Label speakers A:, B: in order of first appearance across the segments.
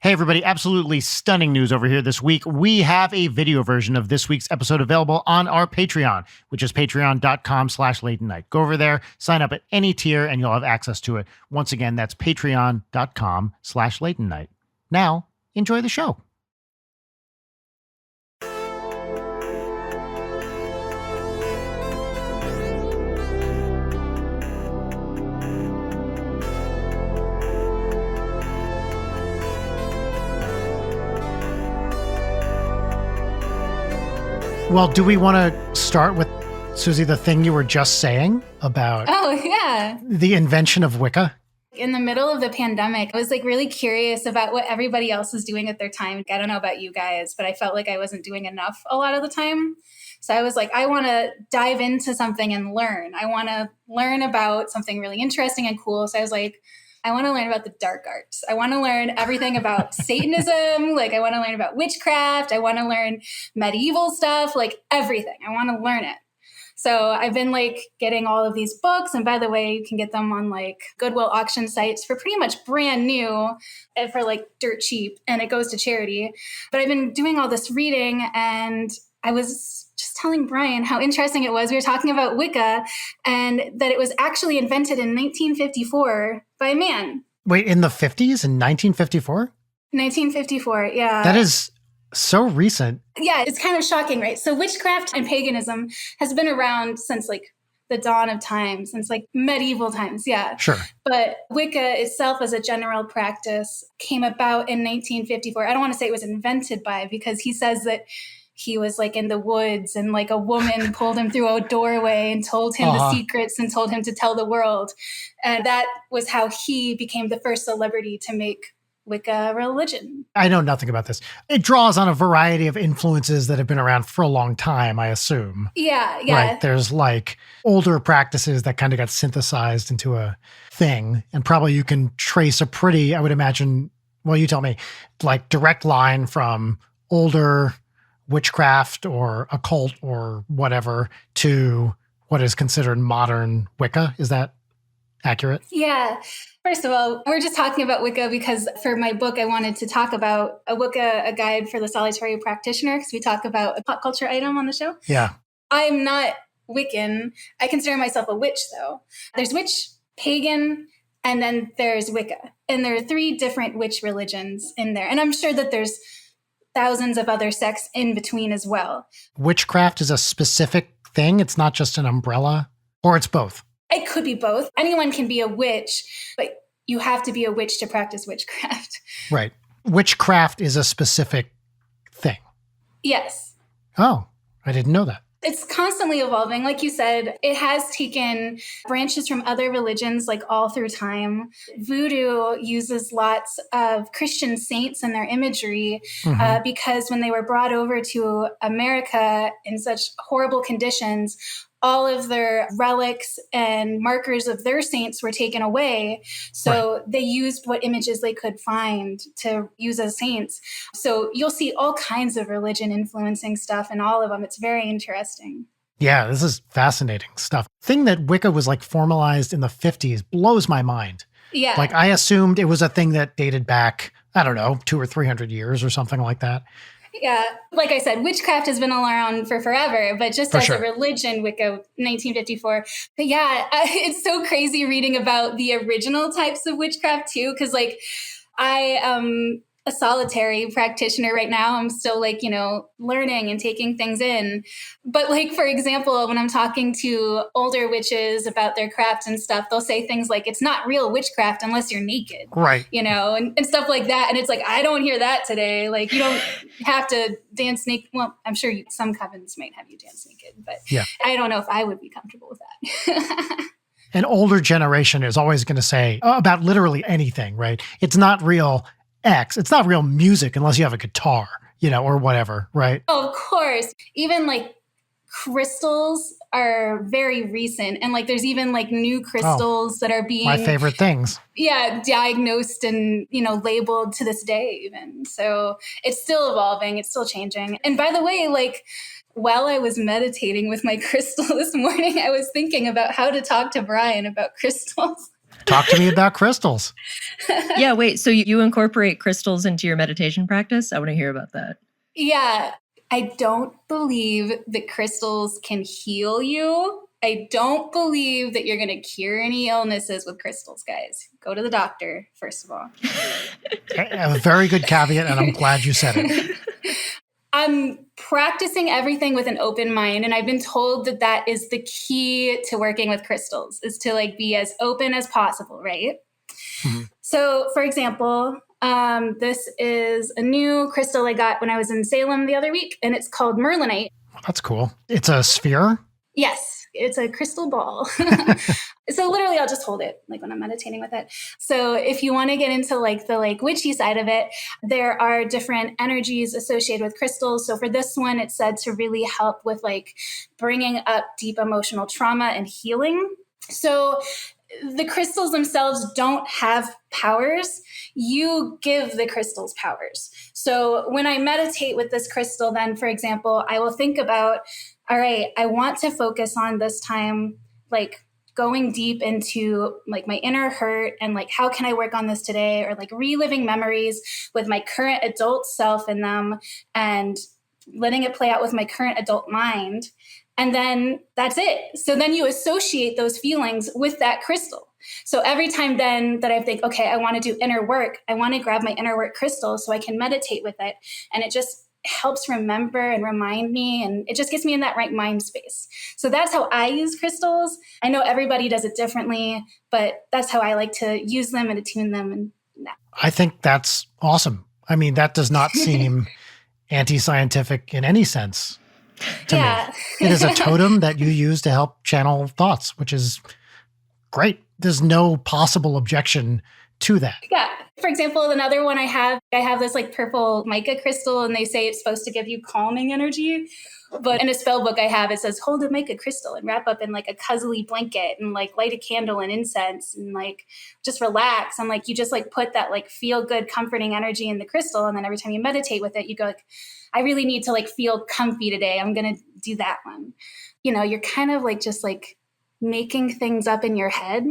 A: Hey everybody, absolutely stunning news over here this week. We have a video version of this week's episode available on our Patreon, which is patreon.com/Leighton Night. Go over there, sign up at any tier, and you'll have access to it. Once again, that's patreon.com/Leighton Night. Now, enjoy the show. Well, do we want to start with, Suzy, the thing you were just saying about the invention of Wicca?
B: In the middle of the pandemic, I was really curious about what everybody else is doing at their time. I don't know about you guys, but I felt like I wasn't doing enough a lot of the time. So I was like, I want to dive into something and learn. I want to learn about something really interesting and cool. So I was like, I want to learn about the dark arts. I want to learn everything about Satanism. I want to learn about witchcraft. I want to learn medieval stuff, everything. I want to learn it. So I've been getting all of these books. And by the way, you can get them on Goodwill auction sites for pretty much brand new and for dirt cheap. And it goes to charity. But I've been doing all this reading, and I was just telling Brian how interesting it was. We were talking about Wicca and that it was actually invented in 1954 by a man.
A: Wait, in the 50s? In 1954?
B: 1954, yeah.
A: That is so recent.
B: Yeah, it's kind of shocking, right? So witchcraft and paganism has been around since the dawn of time, since medieval times, yeah.
A: Sure.
B: But Wicca itself as a general practice came about in 1954. I don't want to say it was invented by, because he says that he was in the woods and a woman pulled him through a doorway and told him the secrets and told him to tell the world. And that was how he became the first celebrity to make Wicca a religion.
A: I know nothing about this. It draws on a variety of influences that have been around for a long time, I assume.
B: Yeah.
A: Right. There's older practices that kind of got synthesized into a thing. And probably you can trace a pretty, I would imagine, well, you tell me, direct line from older witchcraft or occult or whatever to what is considered modern Wicca. Is that accurate?
B: Yeah. First of all, we're just talking about Wicca because for my book, I wanted to talk about a Wicca, a guide for the solitary practitioner, because we talk about a pop culture item on the show.
A: Yeah.
B: I'm not Wiccan. I consider myself a witch, though. There's witch, pagan, and then there's Wicca. And there are 3 different witch religions in there. And I'm sure that there's thousands of other sects in between as well.
A: Witchcraft is a specific thing. It's not just an umbrella, or it's both.
B: It could be both. Anyone can be a witch, but you have to be a witch to practice witchcraft.
A: Right. Witchcraft is a specific thing.
B: Yes.
A: Oh, I didn't know that.
B: It's constantly evolving. Like you said, it has taken branches from other religions all through time. Voodoo uses lots of Christian saints in their imagery because when they were brought over to America in such horrible conditions, all of their relics and markers of their saints were taken away. So They used what images they could find to use as saints. So you'll see all kinds of religion influencing stuff in all of them. It's very interesting.
A: Yeah, this is fascinating stuff. Thing that Wicca was formalized in the 50s blows my mind.
B: Yeah.
A: I assumed it was a thing that dated back, I don't know, 200 or 300 years or something like that.
B: Yeah. Like I said, witchcraft has been around for forever, but just as a religion, Wicca, 1954. But yeah, it's so crazy reading about the original types of witchcraft too, because I am a solitary practitioner right now. I'm still learning and taking things in. But for example, when I'm talking to older witches about their craft and stuff, they'll say things like, it's not real witchcraft unless you're naked.
A: Right.
B: And stuff like that. And it's I don't hear that today. You don't have to dance naked. Well, I'm sure some covens might have you dance naked, but yeah. I don't know if I would be comfortable with that.
A: An older generation is always going to say about literally anything, right? It's not real X. It's not real music unless you have a guitar, or whatever, right?
B: Oh, of course. Even crystals are very recent. And there's even new crystals that are being...
A: My favorite things.
B: Yeah, diagnosed and, labeled to this day even. So it's still evolving. It's still changing. And by the way, while I was meditating with my crystal this morning, I was thinking about how to talk to Brian about crystals.
A: Talk to me about crystals.
C: Yeah, wait, so you incorporate crystals into your meditation practice? I want to hear about that.
B: Yeah, I don't believe that crystals can heal you. I don't believe that you're going to cure any illnesses with crystals, guys. Go to the doctor, first of all.
A: A very good caveat, and I'm glad you said it.
B: I'm practicing everything with an open mind, and I've been told that that is the key to working with crystals, is to like be as open as possible, right? Mm-hmm. So, for example, this is a new crystal I got when I was in Salem the other week, and it's called Merlinite.
A: That's cool. It's a sphere?
B: Yes, it's a crystal ball. So literally I'll just hold it like when I'm meditating with it. So if you want to get into like the like witchy side of it, there are different energies associated with crystals. So for this one, it's said to really help with like bringing up deep emotional trauma and healing. So the crystals themselves don't have powers. You give the crystals powers. So when I meditate with this crystal, then, for example, I will think about, all right, I want to focus on this time, like going deep into like my inner hurt and like, how can I work on this today? Or like reliving memories with my current adult self in them and letting it play out with my current adult mind. And then that's it. So then you associate those feelings with that crystal. So every time then that I think, okay, I want to do inner work, I want to grab my inner work crystal so I can meditate with it. And it just helps remember and remind me, and it just gets me in that right mind space. So that's how I use crystals. I know everybody does it differently, but that's how I like to use them and attune them. And
A: I think that's awesome. I mean, that does not seem anti-scientific in any sense to me. It is a totem that you use to help channel thoughts, which is great. There's no possible objection to that.
B: Yeah. For example, another one I have this like purple mica crystal, and they say it's supposed to give you calming energy. But in a spell book I have, it says, hold a mica crystal and wrap up in like a cuddly blanket and like light a candle and incense and like just relax. And like, you just like put that like feel good, comforting energy in the crystal. And then every time you meditate with it, you go like, I really need to like feel comfy today. I'm going to do that one. You know, you're kind of like just like making things up in your head,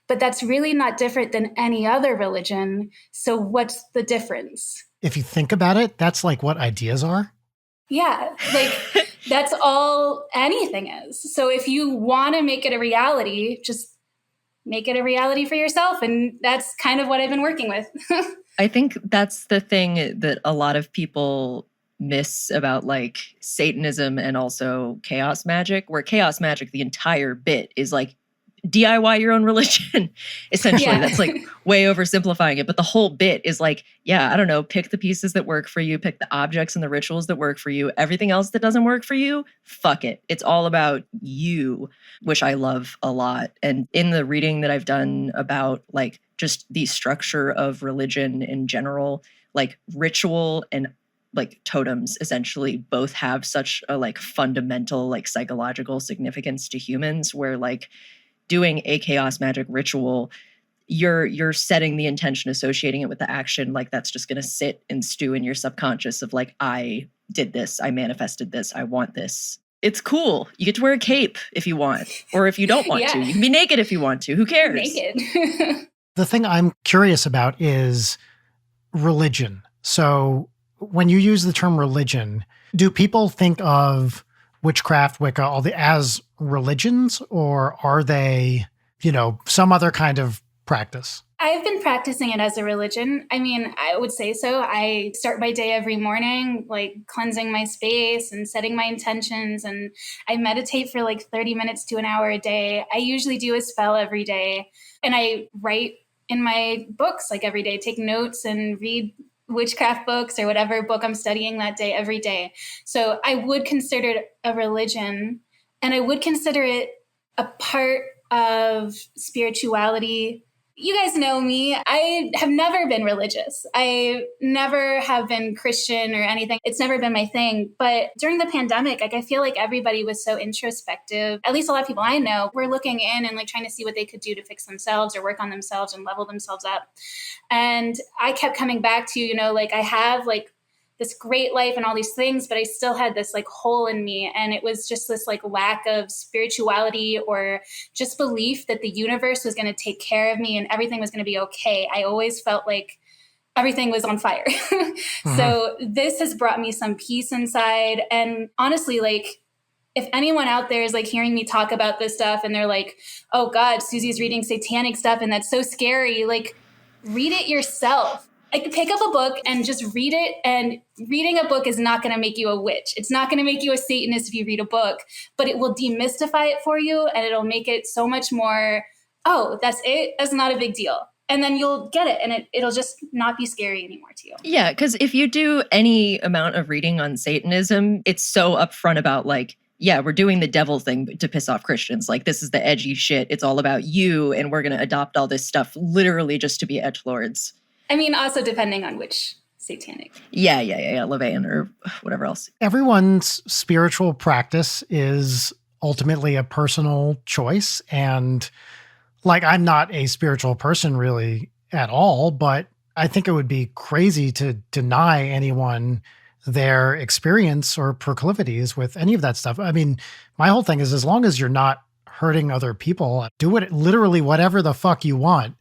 B: but that's really not different than any other religion. So what's the difference?
A: If you think about it, that's like what ideas are.
B: Yeah, like that's all anything is. So if you want to make it a reality, just make it a reality for yourself. And that's kind of what I've been working with.
C: I think that's the thing that a lot of people miss about like Satanism and also chaos magic, where chaos magic, the entire bit is like DIY your own religion, essentially. Yeah. That's like way oversimplifying it. But the whole bit is like, yeah, I don't know, pick the pieces that work for you, pick the objects and the rituals that work for you. Everything else that doesn't work for you, fuck it. It's all about you, which I love a lot. And in the reading that I've done about like just the structure of religion in general, like ritual and like totems essentially both have such a like fundamental like psychological significance to humans, where like doing a chaos magic ritual, you're setting the intention, associating it with the action, like that's just going to sit and stew in your subconscious of like, I did this, I manifested this, I want this. It's cool. You get to wear a cape if you want, or if you don't want to, you can be naked if you want to. Who cares?
B: Naked.
A: The thing I'm curious about is religion. So when you use the term religion, do people think of witchcraft, Wicca, all the as religions, or are they, you know, some other kind of practice?
B: I've been practicing it as a religion. I mean, I would say so. I start my day every morning, like cleansing my space and setting my intentions. And I meditate for like 30 minutes to an hour a day. I usually do a spell every day. And I write in my books like every day, take notes and read witchcraft books or whatever book I'm studying that day every day. So I would consider it a religion, and I would consider it a part of spirituality. You guys know me. I have never been religious. I never have been Christian or anything. It's never been my thing. But during the pandemic, like I feel like everybody was so introspective. At least a lot of people I know were looking in and like trying to see what they could do to fix themselves or work on themselves and level themselves up. And I kept coming back to, you know, like I have like this great life and all these things, but I still had this like hole in me. And it was just this like lack of spirituality or just belief that the universe was going to take care of me and everything was going to be okay. I always felt like everything was on fire. So this has brought me some peace inside. And honestly, like, if anyone out there is like hearing me talk about this stuff and they're like, oh God, Suzy's reading satanic stuff and that's so scary, like, read it yourself. Like, pick up a book and just read it. And reading a book is not going to make you a witch. It's not going to make you a Satanist if you read a book, but it will demystify it for you and it'll make it so much more, oh, that's it? That's not a big deal. And then you'll get it and it'll just not be scary anymore to you.
C: Yeah, because if you do any amount of reading on Satanism, it's so upfront about like, yeah, we're doing the devil thing to piss off Christians. Like, this is the edgy shit. It's all about you. And we're going to adopt all this stuff literally just to be edgelords.
B: I mean, also depending on which satanic.
C: Yeah. Levian or whatever else.
A: Everyone's spiritual practice is ultimately a personal choice. And like, I'm not a spiritual person really at all, but I think it would be crazy to deny anyone their experience or proclivities with any of that stuff. I mean, my whole thing is, as long as you're not hurting other people, do it literally whatever the fuck you want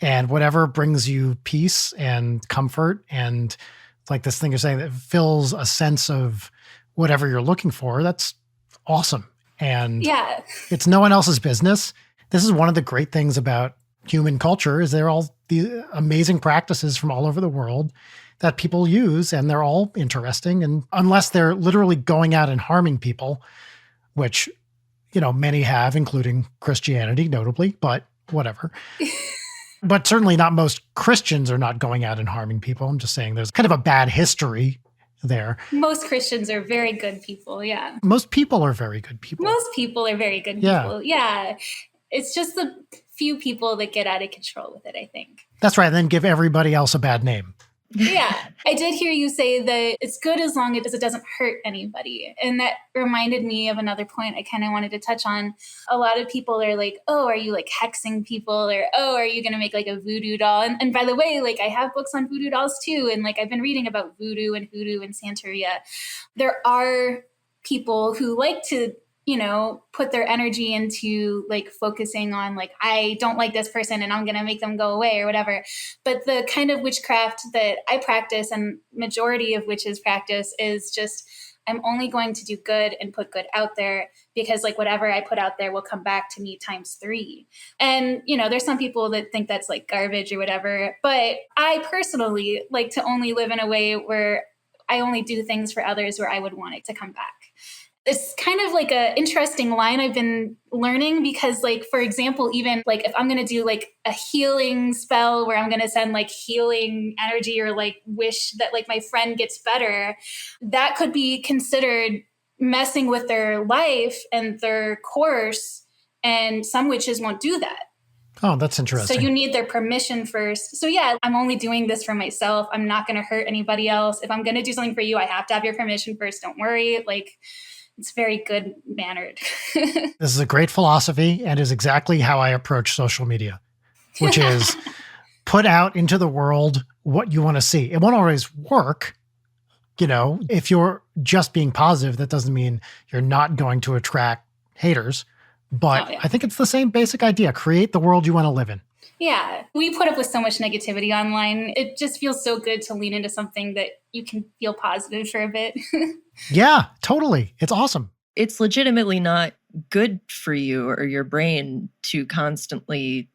A: and whatever brings you peace and comfort. And like this thing you're saying that fills a sense of whatever you're looking for, that's awesome. And
B: yeah,
A: it's no one else's business. This is one of the great things about human culture is they're all these amazing practices from all over the world that people use, and they're all interesting. And unless they're literally going out and harming people, which, you know, many have, including Christianity, notably, but whatever. But certainly not most Christians are not going out and harming people. I'm just saying there's kind of a bad history there.
B: Most Christians are very good people, yeah.
A: Most people are very good people.
B: Most people are very good people, yeah. It's just the few people that get out of control with it, I think.
A: That's right. And then give everybody else a bad name.
B: Yeah, I did hear you say that it's good as long as it doesn't hurt anybody. And that reminded me of another point I kind of wanted to touch on. A lot of people are like, oh, are you like hexing people? Or, oh, are you going to make like a voodoo doll? And by the way, like I have books on voodoo dolls too. And like I've been reading about voodoo and hoodoo and Santeria. There are people who like to, you know, put their energy into like focusing on like, I don't like this person and I'm going to make them go away or whatever. But the kind of witchcraft that I practice and majority of witches practice is just, I'm only going to do good and put good out there because like whatever I put out there will come back to me ×3. And, you know, there's some people that think that's like garbage or whatever, but I personally like to only live in a way where I only do things for others where I would want it to come back. It's kind of like a interesting line I've been learning because like, for example, even like if I'm going to do like a healing spell where I'm going to send like healing energy or like wish that like my friend gets better, that could be considered messing with their life and their course. And some witches won't do that.
A: Oh, that's interesting.
B: So you need their permission first. So yeah, I'm only doing this for myself. I'm not going to hurt anybody else. If I'm going to do something for you, I have to have your permission first. Don't worry. Like, it's very good mannered.
A: This is a great philosophy and is exactly how I approach social media, which is put out into the world what you want to see. It won't always work. You know, if you're just being positive, that doesn't mean you're not going to attract haters. But I think it's the same basic idea. Create the world you want to live in.
B: Yeah. We put up with so much negativity online. It just feels so good to lean into something that you can feel positive for a bit.
A: Yeah, totally. It's awesome.
C: It's legitimately not good for you or your brain to constantly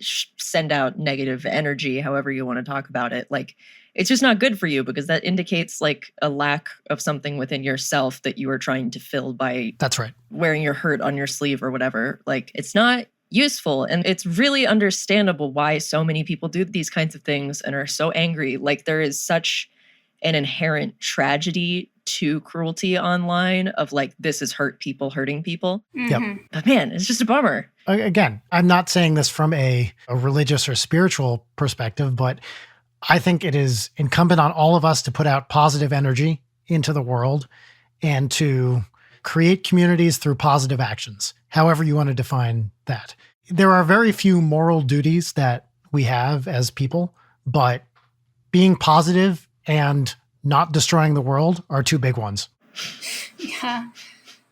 C: send out negative energy, however you want to talk about it. Like, it's just not good for you because that indicates like a lack of something within yourself that you are trying to fill by
A: That's right.
C: wearing your hurt on your sleeve or whatever. Like, it's not useful. And it's really understandable why so many people do these kinds of things and are so angry. Like, there is such an inherent tragedy to cruelty online of like, this is hurting people.
A: Yep.
C: But man, it's just a bummer.
A: Again, I'm not saying this from a religious or spiritual perspective, but I think it is incumbent on all of us to put out positive energy into the world and to create communities through positive actions, however you want to define that. There are very few moral duties that we have as people, but being positive and not destroying the world are two big ones.
B: Yeah.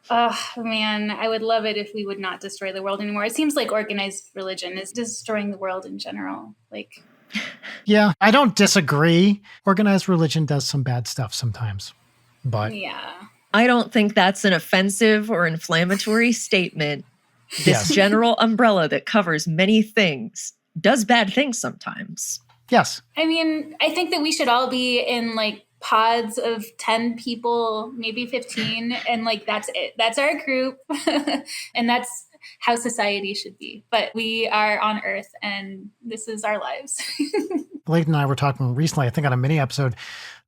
B: Oh, man, I would love it if we would not destroy the world anymore. It seems like organized religion is destroying the world in general. Like,
A: yeah, I don't disagree. Organized religion does some bad stuff sometimes, but
B: yeah.
C: I don't think that's an offensive or inflammatory statement. This general umbrella that covers many things does bad things sometimes.
A: Yes.
B: I mean, I think that we should all be in like pods of 10 people, maybe 15. And like, that's it. That's our group. And that's how society should be. But we are on Earth and this is our lives.
A: Leighton and I were talking recently, I think on a mini episode,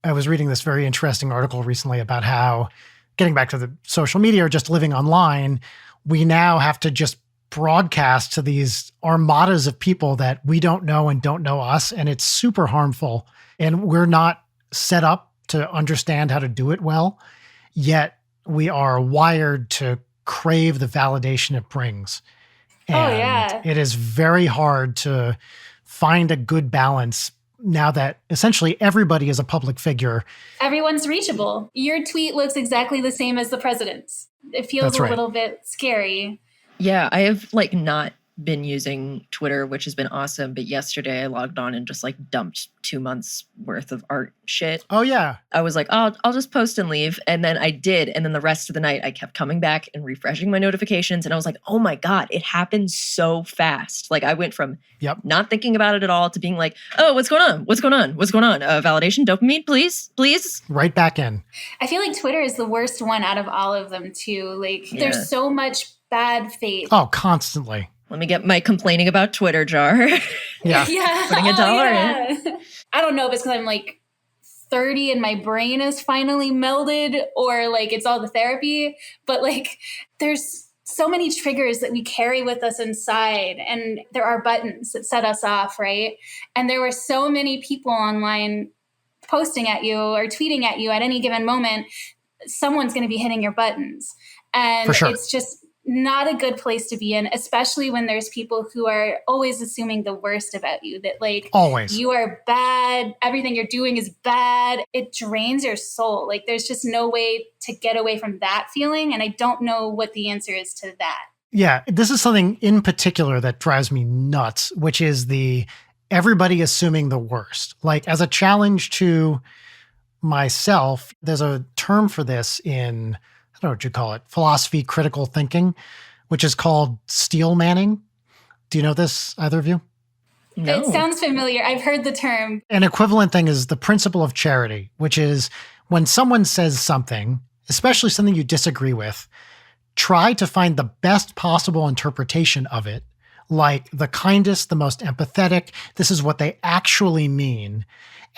A: I was reading this very interesting article recently about how, getting back to the social media or just living online, we now have to just broadcast to these armadas of people that we don't know and don't know us. And it's super harmful. And we're not set up to understand how to do it well, yet we are wired to crave the validation it brings. And it is very hard to find a good balance now that essentially everybody is a public figure.
B: Everyone's reachable. Your tweet looks exactly the same as the president's. It feels a little bit scary.
C: Yeah, I have like not been using Twitter, which has been awesome. But yesterday I logged on and just like dumped 2 months worth of art shit.
A: Oh yeah.
C: I was like, oh, I'll just post and leave. And then I did. And then the rest of the night I kept coming back and refreshing my notifications. And I was like, oh my God, it happened so fast. Like I went from not thinking about it at all to being like, oh, what's going on? What's going on? What's going on? Validation, dopamine, please, please.
A: Right back in.
B: I feel like Twitter is the worst one out of all of them too. Like there's so much bad faith.
A: Oh, constantly.
C: Let me get my complaining about Twitter jar.
A: Yeah.
C: Putting $1 in.
B: I don't know if it's because I'm like 30 and my brain is finally melded or like it's all the therapy, but like there's so many triggers that we carry with us inside and there are buttons that set us off, right? And there were so many people online posting at you or tweeting at you at any given moment. Someone's going to be hitting your buttons. And it's just not a good place to be in, especially when there's people who are always assuming the worst about you, that like you are bad, everything you're doing is bad. It drains your soul. Like there's just no way to get away from that feeling. And I don't know what the answer is to that.
A: Yeah, this is something in particular that drives me nuts, which is the everybody assuming the worst. Like as a challenge to myself, there's a term for this in, I don't know what you call it, philosophy critical thinking, which is called steel manning. Do you know this, either of you?
B: No. It sounds familiar. I've heard the term.
A: An equivalent thing is the principle of charity, which is when someone says something, especially something you disagree with, try to find the best possible interpretation of it, like the kindest, the most empathetic, this is what they actually mean,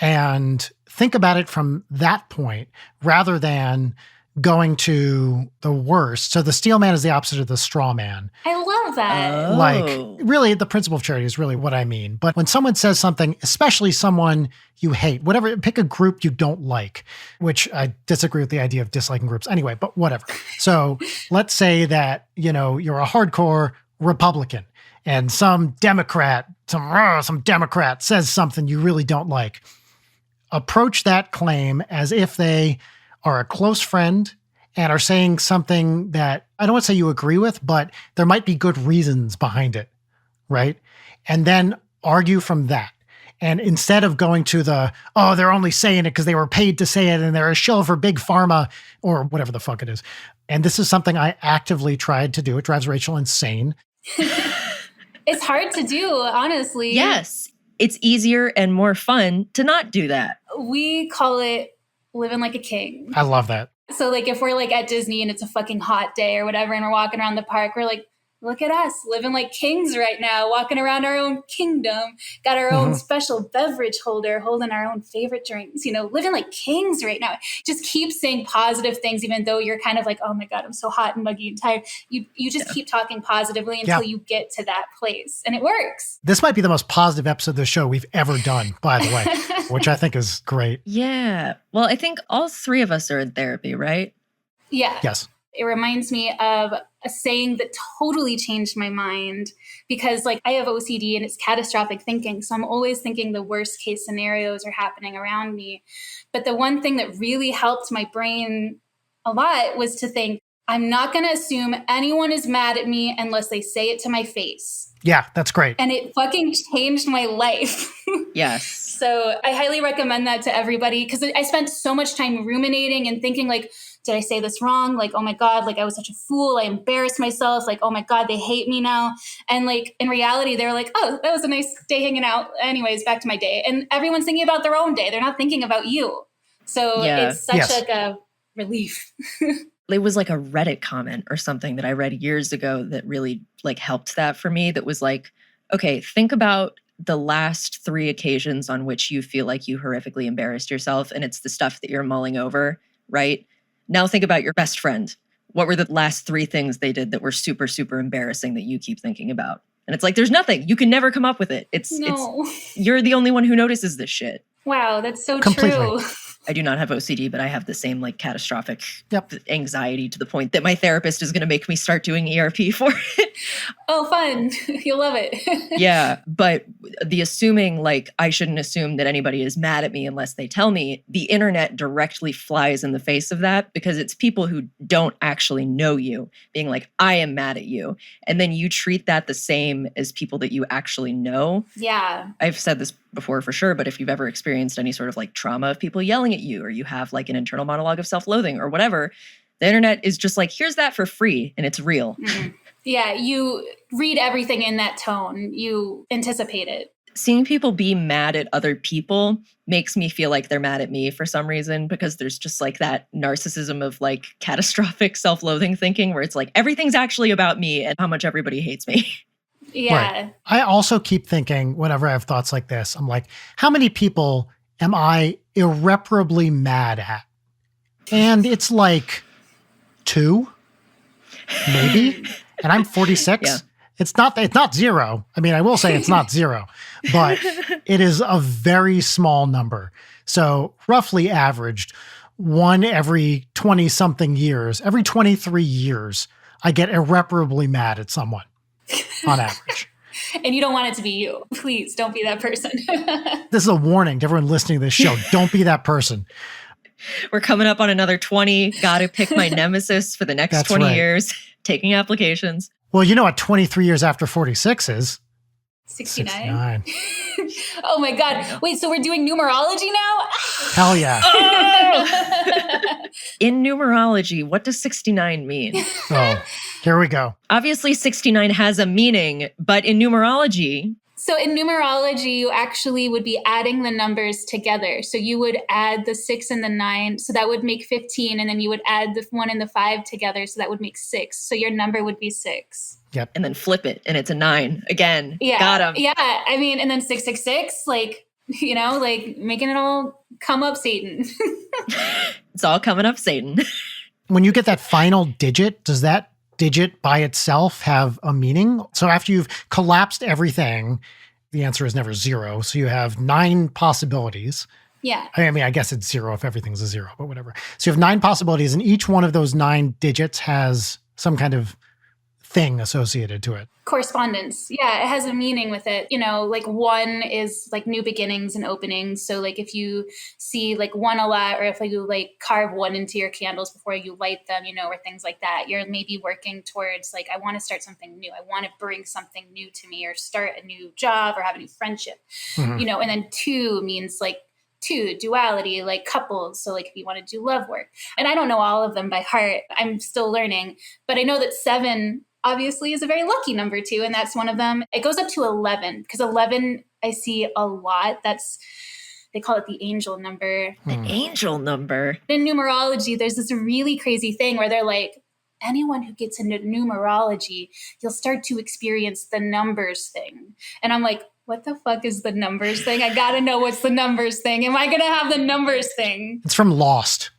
A: and think about it from that point rather than going to the worst. So the steel man is the opposite of the straw man.
B: I love that.
A: Like, really, the principle of charity is really what I mean. But when someone says something, especially someone you hate, whatever, pick a group you don't like, which I disagree with the idea of disliking groups anyway, but whatever. So let's say that, you know, you're a hardcore Republican and some Democrat, some Democrat says something you really don't like. Approach that claim as if they are a close friend and are saying something that I don't want to say you agree with, but there might be good reasons behind it, right? And then argue from that. And instead of going to the, oh, they're only saying it because they were paid to say it and they're a shill for big pharma or whatever the fuck it is. And this is something I actively tried to do. It drives Rachel insane.
B: It's hard to do, honestly.
C: Yes. It's easier and more fun to not do that.
B: We call it living like a king.
A: I love that.
B: So like if we're like at Disney and it's a fucking hot day or whatever and we're walking around the park, we're like, look at us living like kings right now, walking around our own kingdom, got our own special beverage holder, holding our own favorite drinks, you know, living like kings right now. Just keep saying positive things, even though you're kind of like, oh my God, I'm so hot and muggy and tired. You just keep talking positively until you get to that place. And it works.
A: This might be the most positive episode of the show we've ever done, by the way, which I think is great.
C: Yeah. Well, I think all three of us are in therapy, right?
B: Yeah.
A: Yes.
B: It reminds me of a saying that totally changed my mind because like I have OCD and it's catastrophic thinking. So I'm always thinking the worst case scenarios are happening around me. But the one thing that really helped my brain a lot was to think, I'm not going to assume anyone is mad at me unless they say it to my face.
A: Yeah, that's great.
B: And it fucking changed my life.
C: Yes.
B: So I highly recommend that to everybody because I spent so much time ruminating and thinking like, did I say this wrong? Like, oh my God, like I was such a fool. I embarrassed myself. Like, oh my God, they hate me now. And like, in reality, they were like, oh, that was a nice day hanging out. Anyways, back to my day. And everyone's thinking about their own day. They're not thinking about you. So it's such like a relief.
C: It was like a Reddit comment or something that I read years ago that really like helped that for me. That was like, okay, think about the last 3 occasions on which you feel like you horrifically embarrassed yourself. And it's the stuff that you're mulling over, right? Now think about your best friend. What were the last 3 things they did that were super, super embarrassing that you keep thinking about? And it's like, there's nothing. You can never come up with it. It's you're the only one who notices this shit.
B: Wow, that's so
A: Completely.
B: true.
C: I do not have OCD, but I have the same like catastrophic anxiety to the point that my therapist is going to make me start doing ERP for it.
B: Oh, fun. You'll love it.
C: Yeah. But the assuming like I shouldn't assume that anybody is mad at me unless they tell me, the internet directly flies in the face of that because it's people who don't actually know you being like, I am mad at you. And then you treat that the same as people that you actually know.
B: Yeah.
C: I've said this before for sure, but if you've ever experienced any sort of like trauma of people yelling at you, or you have like an internal monologue of self-loathing or whatever, the internet is just like, here's that for free and it's real.
B: Mm-hmm. Yeah, you read everything in that tone. You anticipate it.
C: Seeing people be mad at other people makes me feel like they're mad at me for some reason, because there's just like that narcissism of like catastrophic self-loathing thinking where it's like, everything's actually about me and how much everybody hates me.
B: Yeah.
A: Right. I also keep thinking whenever I have thoughts like this, I'm like, how many people am I irreparably mad at? And it's like 2, maybe. And I'm 46.
C: Yeah.
A: It's not 0. I mean, I will say it's not 0, but it is a very small number. So roughly averaged 1 every 20 something years, every 23 years, I get irreparably mad at someone on average.
B: And you don't want it to be you. Please don't be that person.
A: This is a warning to everyone listening to this show. Don't be that person.
C: We're coming up on another 20. Got to pick my nemesis for the next
A: That's
C: 20
A: right.
C: years. Taking applications.
A: Well, you know what 23 years after 46 is?
B: 69. Oh my God. Wait, so we're doing numerology now?
A: Hell yeah.
C: Oh! In numerology, what does 69 mean?
A: Oh, here we go.
C: Obviously, 69 has a meaning, but in numerology...
B: So in numerology, you actually would be adding the numbers together. So you would add the 6 and the 9. So that would make 15. And then you would add the 1 and the 5 together. So that would make 6. So your number would be 6.
A: Yep.
C: And then flip it, and it's a 9. Again,
B: Yeah.
C: got him.
B: Yeah. I mean, and then 666, like, you know, like making it all come up, Satan.
C: It's all coming up, Satan.
A: When you get that final digit, does that digit by itself have a meaning? So after you've collapsed everything, the answer is never 0. So you have 9 possibilities.
B: Yeah.
A: I mean, I guess it's 0 if everything's a 0, but whatever. So you have 9 possibilities, and each one of those 9 digits has some kind of thing associated to it.
B: Correspondence. Yeah, it has a meaning with it. You know, like 1 is like new beginnings and openings. So like if you see like 1 a lot, or if you like carve 1 into your candles before you light them, you know, or things like that, you're maybe working towards like, I want to start something new. I want to bring something new to me, or start a new job, or have a new friendship, you know. And then 2 means like 2, duality, like couples. So like if you want to do love work, and I don't know all of them by heart, I'm still learning, but I know that 7 obviously is a very lucky number too. And that's one of them. It goes up to 11 because 11 I see a lot. They call it the angel number.
C: The angel number.
B: In numerology, there's this really crazy thing where they're like, anyone who gets into numerology, you'll start to experience the numbers thing. And I'm like, what the fuck is the numbers thing? I got to know what's the numbers thing. Am I going to have the numbers thing?
A: It's from Lost.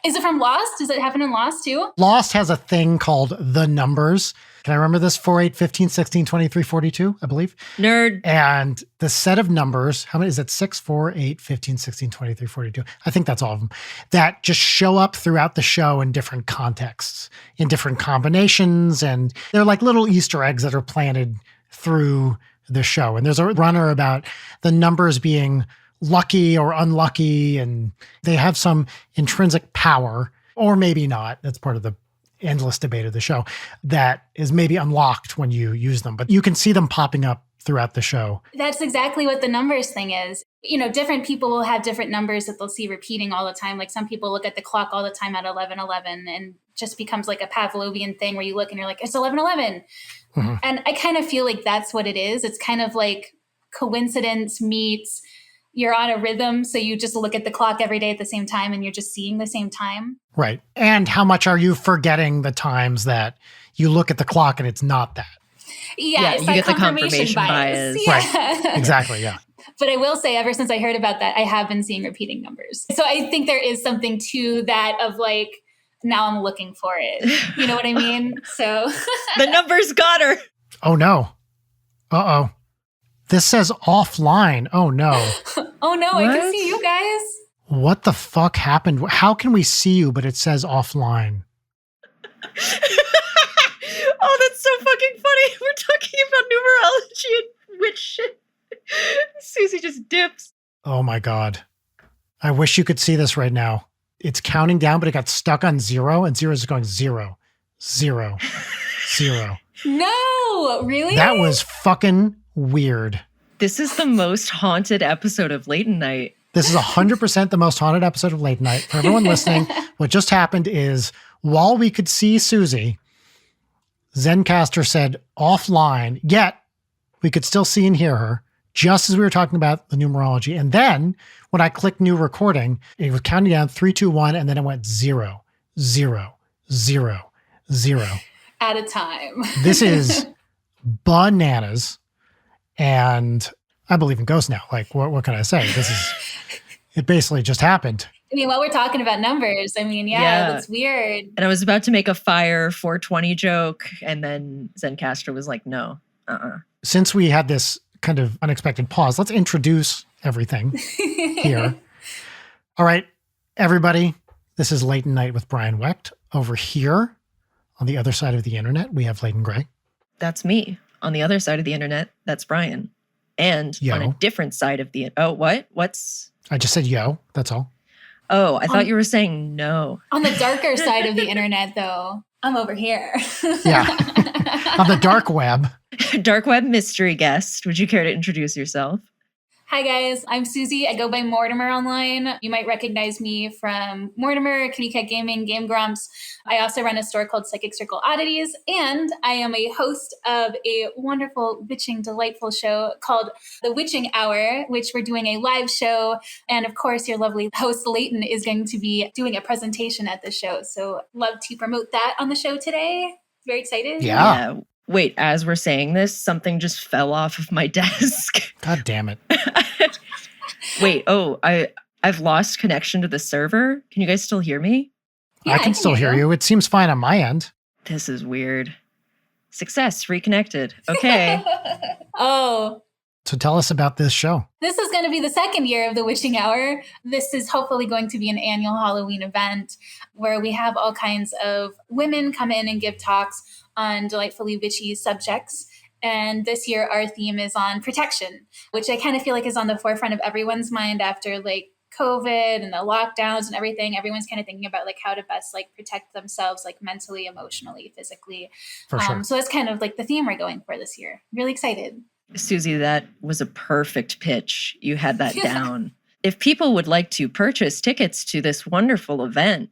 B: Is it from Lost? Does it happen in Lost too?
A: Lost has a thing called the numbers. Can I remember this? 4, 8, 15, 16, 23, 42, I believe.
C: Nerd.
A: And the set of numbers, how many is it? 6, 4, 8, 15, 16, 23, 42. I think that's all of them that just show up throughout the show in different contexts, in different combinations. And they're like little Easter eggs that are planted through the show. And there's a runner about the numbers being lucky or unlucky, and they have some intrinsic power, or maybe not. That's part of the endless debate of the show that is maybe unlocked when you use them, but you can see them popping up throughout the show.
B: That's exactly what the numbers thing is. You know, different people will have different numbers that they'll see repeating all the time. Like some people look at the clock all the time at 11:11 and just becomes like a Pavlovian thing where you look and you're like, it's 11:11. Mm-hmm. And I kind of feel like that's what it is. It's kind of like coincidence meets you're on a rhythm. So you just look at the clock every day at the same time and you're just seeing the same time.
A: Right. And how much are you forgetting the times that you look at the clock and it's not that?
B: Yeah, it's
C: you
B: like
C: get the confirmation bias.
B: Yeah.
A: Right. Exactly. Yeah.
B: But I will say, ever since I heard about that, I have been seeing repeating numbers. So I think there is something to that of like, now I'm looking for it. You know what I mean? So
C: the numbers got her.
A: Oh no. Uh-oh. This says offline. Oh no.
B: Oh no, what? I can see you guys.
A: What the fuck happened? How can we see you, but it says offline?
C: Oh, that's so fucking funny. We're talking about numerology and witch shit. Suzy just dips.
A: Oh my God. I wish you could see this right now. It's counting down, but it got stuck on 0, and 0 is going 0, 0, 0.
B: No, really?
A: That was fucking weird.
C: This is the most haunted episode of Leighton Night.
A: This is 100% the most haunted episode of Leighton Night. For everyone listening, what just happened is while we could see Suzy, Zencastr said offline, yet we could still see and hear her just as we were talking about the numerology. And then when I clicked new recording, it was counting down 3, 2, 1, and then it went 0, 0, 0, 0.
B: At a time.
A: This is bananas. And I believe in ghosts now. Like, what can I say? It basically just happened.
B: I mean, while we're talking about numbers, I mean, yeah, that's weird.
C: And I was about to make a fire 420 joke, and then Zencastr was like, no,
A: Since we had this kind of unexpected pause, let's introduce everything here. All right, everybody, this is Leighton Night with Brian Wecht. Over here, on the other side of the internet, we have Leighton Gray.
C: That's me. On the other side of the internet, that's Brian. And on a different side of the... Oh, what?
A: I just said yo, that's all.
C: Oh, I thought you were saying no.
B: On the darker side of the internet, though, I'm over here.
A: Yeah. On the dark web.
C: Dark web mystery guest. Would you care to introduce yourself?
B: Hi, guys. I'm Suzy. I go by Mortimer online. You might recognize me from Mortimer, Kitty Cat Gaming, Game Grumps. I also run a store called Psychic Circle Oddities, and I am a host of a wonderful, witching, delightful show called The Witching Hour, which we're doing a live show. And of course, your lovely host, Leighton, is going to be doing a presentation at the show. So love to promote that on the show today. Very excited.
A: Yeah.
C: Wait, as we're saying this, something just fell off of my desk.
A: God damn it.
C: Wait, I've lost connection to the server. Can you guys still hear me?
B: Yeah,
A: I can still hear you. It seems fine on my end.
C: This is weird. Success, reconnected. Okay.
B: Oh.
A: So tell us about this show.
B: This is going to be the second year of the Witching Hour. This is hopefully going to be an annual Halloween event where we have all kinds of women come in and give talks on delightfully witchy subjects. And this year our theme is on protection, which I kind of feel like is on the forefront of everyone's mind after like COVID and the lockdowns and everything. Everyone's kind of thinking about like how to best like protect themselves, like mentally, emotionally, physically.
A: For sure.
B: So that's kind of like the theme we're going for this year. Really excited.
C: Suzy, that was a perfect pitch. You had that down. If people would like to purchase tickets to this wonderful event,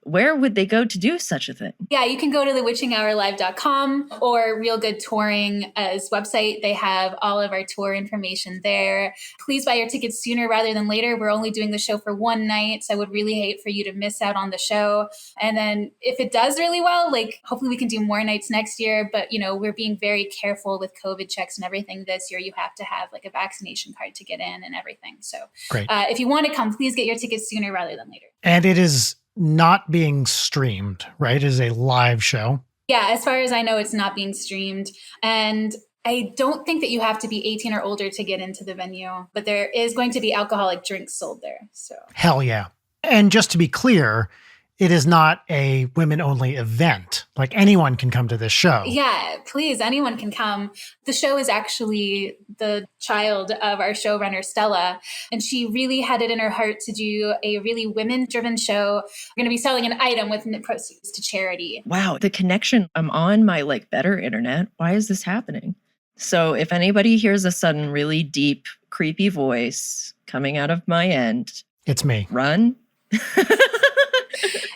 C: where would they go to do such a thing?
B: Yeah, you can go to thewitchinghourlive.com or Real Good Touring's website. They have all of our tour information there. Please buy your tickets sooner rather than later. We're only doing the show for one night, so I would really hate for you to miss out on the show. And then if it does really well, like hopefully we can do more nights next year. But, you know, we're being very careful with COVID checks and everything this year. You have to have like a vaccination card to get in and everything. So
A: great.
B: If you want to come, please get your tickets sooner rather than later.
A: And it is not being streamed, right? It is a live show.
B: Yeah, as far as I know, it's not being streamed. And I don't think that you have to be 18 or older to get into the venue, but there is going to be alcoholic drinks sold there. So
A: Hell yeah. And just to be clear, it is not a women-only event. Like anyone can come to this show.
B: yeah, please, anyone can come. The show is actually the child of our showrunner, Stella, and she really had it in her heart to do a really women-driven show. We're going to be selling an item with proceeds to charity.
C: Wow, the connection. I'm on my Better internet. Why is this happening? So if anybody hears a sudden really deep, creepy voice coming out of my end,
A: It's me.
C: run.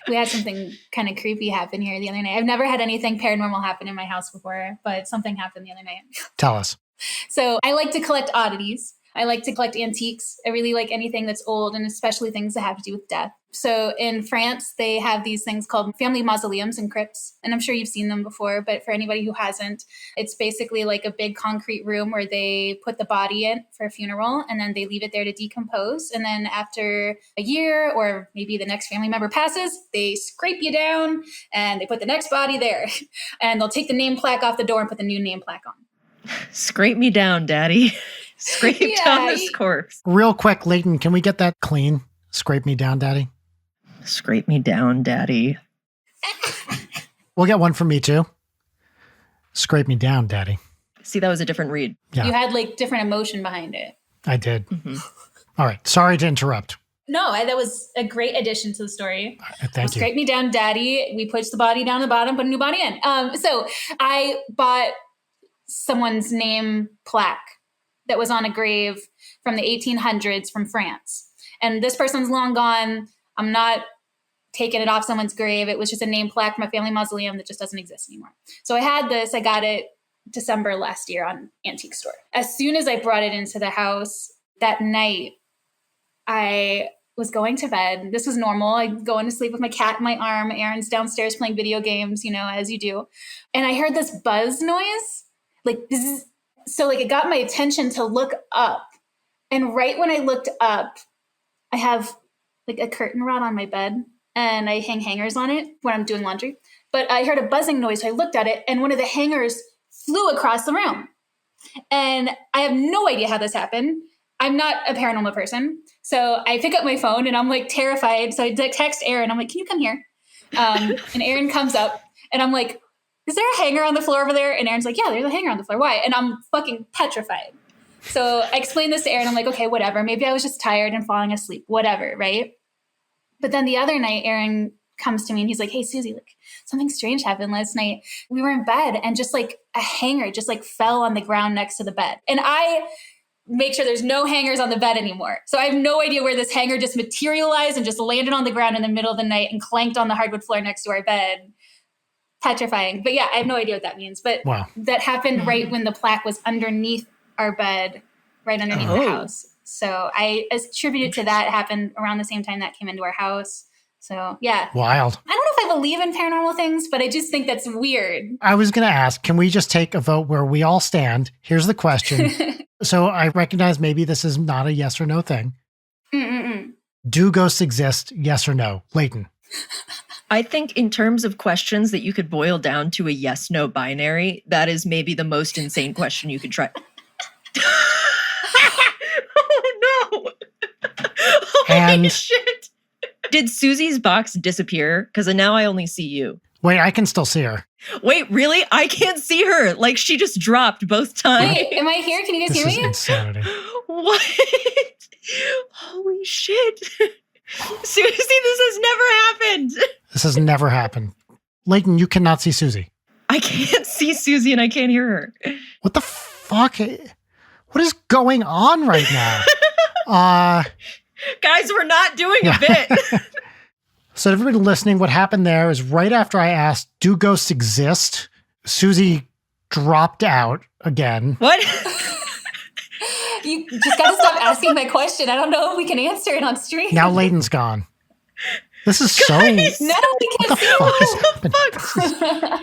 B: We had something kind of creepy happen here the other night. I've never had anything paranormal happen in my house before, but something happened the other night.
A: Tell us.
B: So I like to collect oddities. I like to collect antiques. I really like anything that's old, and especially things that have to do with death. So in France, they have these things called family mausoleums and crypts. And I'm sure you've seen them before, but for anybody who hasn't, it's basically like a big concrete room where they put the body in for a funeral, and then they leave it there to decompose. And then after a year, or maybe the next family member passes, they scrape you down and they put the next body there. And they'll take the name plaque off the door and put the new name plaque on.
C: Scrape me down, Daddy. Scrape down this corpse.
A: Real quick, Leighton, can we get that clean? Scrape me down, Daddy.
C: Scrape me down, Daddy.
A: We'll get one from me too. Scrape me down, Daddy.
C: See, that was a different read.
A: Yeah.
B: You had like different emotion behind it.
A: I did.
C: Mm-hmm.
A: All right. Sorry to interrupt.
B: No, that was a great addition to the story.
A: Thank you.
B: Scrape me down, Daddy. We pushed the body down the bottom, put a new body in. So I bought someone's name plaque that was on a grave from the 1800s from France. And this person's long gone. I'm not taking it off someone's grave. It was just a name plaque from a family mausoleum that just doesn't exist anymore. So I had this. I got it December last year on Antique Store. As soon as I brought it into the house that night, I was going to bed. This was normal. I go into sleep with my cat in my arm. Aaron's downstairs playing video games, as you do. And I heard this buzz noise, like bzz. So like it got my attention to look up. And right when I looked up, I have like a curtain rod on my bed and I hang hangers on it when I'm doing laundry. But I heard a buzzing noise. So I looked at it and one of the hangers flew across the room. And I have no idea how this happened. I'm not a paranormal person. So I pick up my phone and I'm like terrified. So I text Aaron. I'm like, can you come here? And Aaron comes up and I'm like, is there a hanger on the floor over there? And Aaron's like, yeah, there's a hanger on the floor. Why? And I'm fucking petrified. So I explained this to Aaron. I'm like, okay, whatever. Maybe I was just tired and falling asleep, whatever, right? But then the other night, Aaron comes to me and he's like, hey, Suzy, like something strange happened last night. We were in bed and just like a hanger just like fell on the ground next to the bed. And I make sure there's no hangers on the bed anymore. So I have no idea where this hanger just materialized and just landed on the ground in the middle of the night and clanked on the hardwood floor next to our bed. Petrifying. But yeah, I have no idea what that means. But
A: wow.
B: That happened right when the plaque was underneath our bed, right underneath the house. So I attribute it to that. It happened around the same time that came into our house. So yeah.
A: Wild.
B: I don't know if I believe in paranormal things, but I just think that's weird.
A: I was going to ask, can we just take a vote where we all stand? Here's the question. So I recognize maybe this is not a yes or no thing. Do ghosts exist? Yes or no? Leighton.
C: I think in terms of questions that you could boil down to a yes-no binary, that is maybe the most insane question you could try. Oh, no. Holy shit. Did Suzy's box disappear? Because now I only see you.
A: Wait, I can still see her.
C: Wait, really? I can't see her. Like she just dropped both times.
B: Wait, am I here? Can you guys hear me?
A: This is insanity.
C: What? Holy shit. Suzy, this has never happened.
A: This has never happened. Leighton, you cannot see Suzy.
C: I can't see Suzy and I can't hear her.
A: What the fuck? What is going on right now?
C: Guys, we're not doing a bit.
A: So everybody listening, what happened there is right after I asked, do ghosts exist? Suzy dropped out again.
C: What?
B: You just got to stop asking my question. I don't know if we can answer it on stream.
A: Now Leighton's gone. This is so...
B: No, we can't
A: What the fuck is happening?
B: Fuck?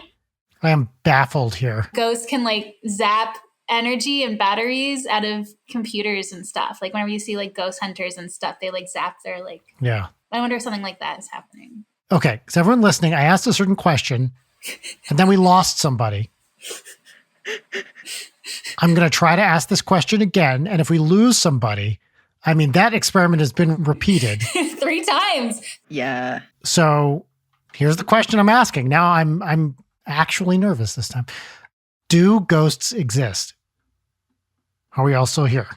A: I am baffled here.
B: Ghosts can like zap energy and batteries out of computers and stuff. Like whenever you see like ghost hunters and stuff, they like zap their
A: Yeah.
B: I wonder if something like that is happening.
A: Okay, so everyone listening, I asked a certain question. and then we lost somebody. I'm going to try to ask this question again. And if we lose somebody, I mean, that experiment has been repeated
B: 3 times.
C: Yeah.
A: So here's the question I'm asking. Now I'm actually nervous this time. Do ghosts exist? Are we all still here?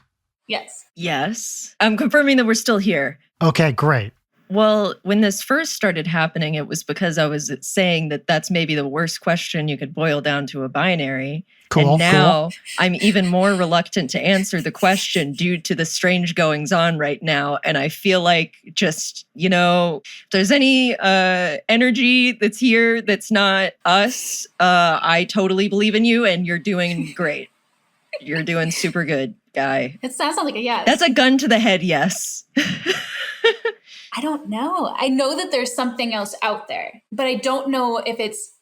B: Yes.
C: Yes. I'm confirming that we're still here.
A: Okay, great.
C: Well, when this first started happening, it was because I was saying that that's maybe the worst question you could boil down to a binary.
A: Cool.
C: And now I'm even more reluctant to answer the question due to the strange goings on right now. And I feel like just, if there's any energy that's here that's not us, I totally believe in you and you're doing great. You're doing super good, guy.
B: It sounds like a yes.
C: That's a gun to the head, yes.
B: I don't know. I know that there's something else out there, but I don't know if it's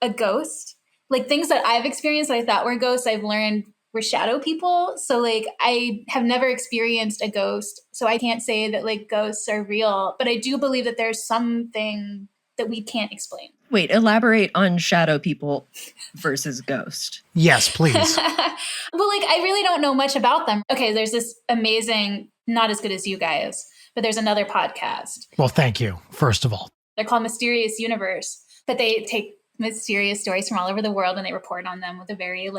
B: a ghost. Like things that I've experienced that I thought were ghosts, I've learned were shadow people. So like I have never experienced a ghost. So I can't say that like ghosts are real, but I do believe that there's something that we can't explain.
C: Wait, elaborate on shadow people versus ghost.
A: Yes, please.
B: Well, like I really don't know much about them. Okay, there's this amazing, not as good as you guys, but there's another podcast.
A: Well, thank you, first of all.
B: They're called Mysterious Universe, but they take mysterious stories from all over the world and they report on them with a very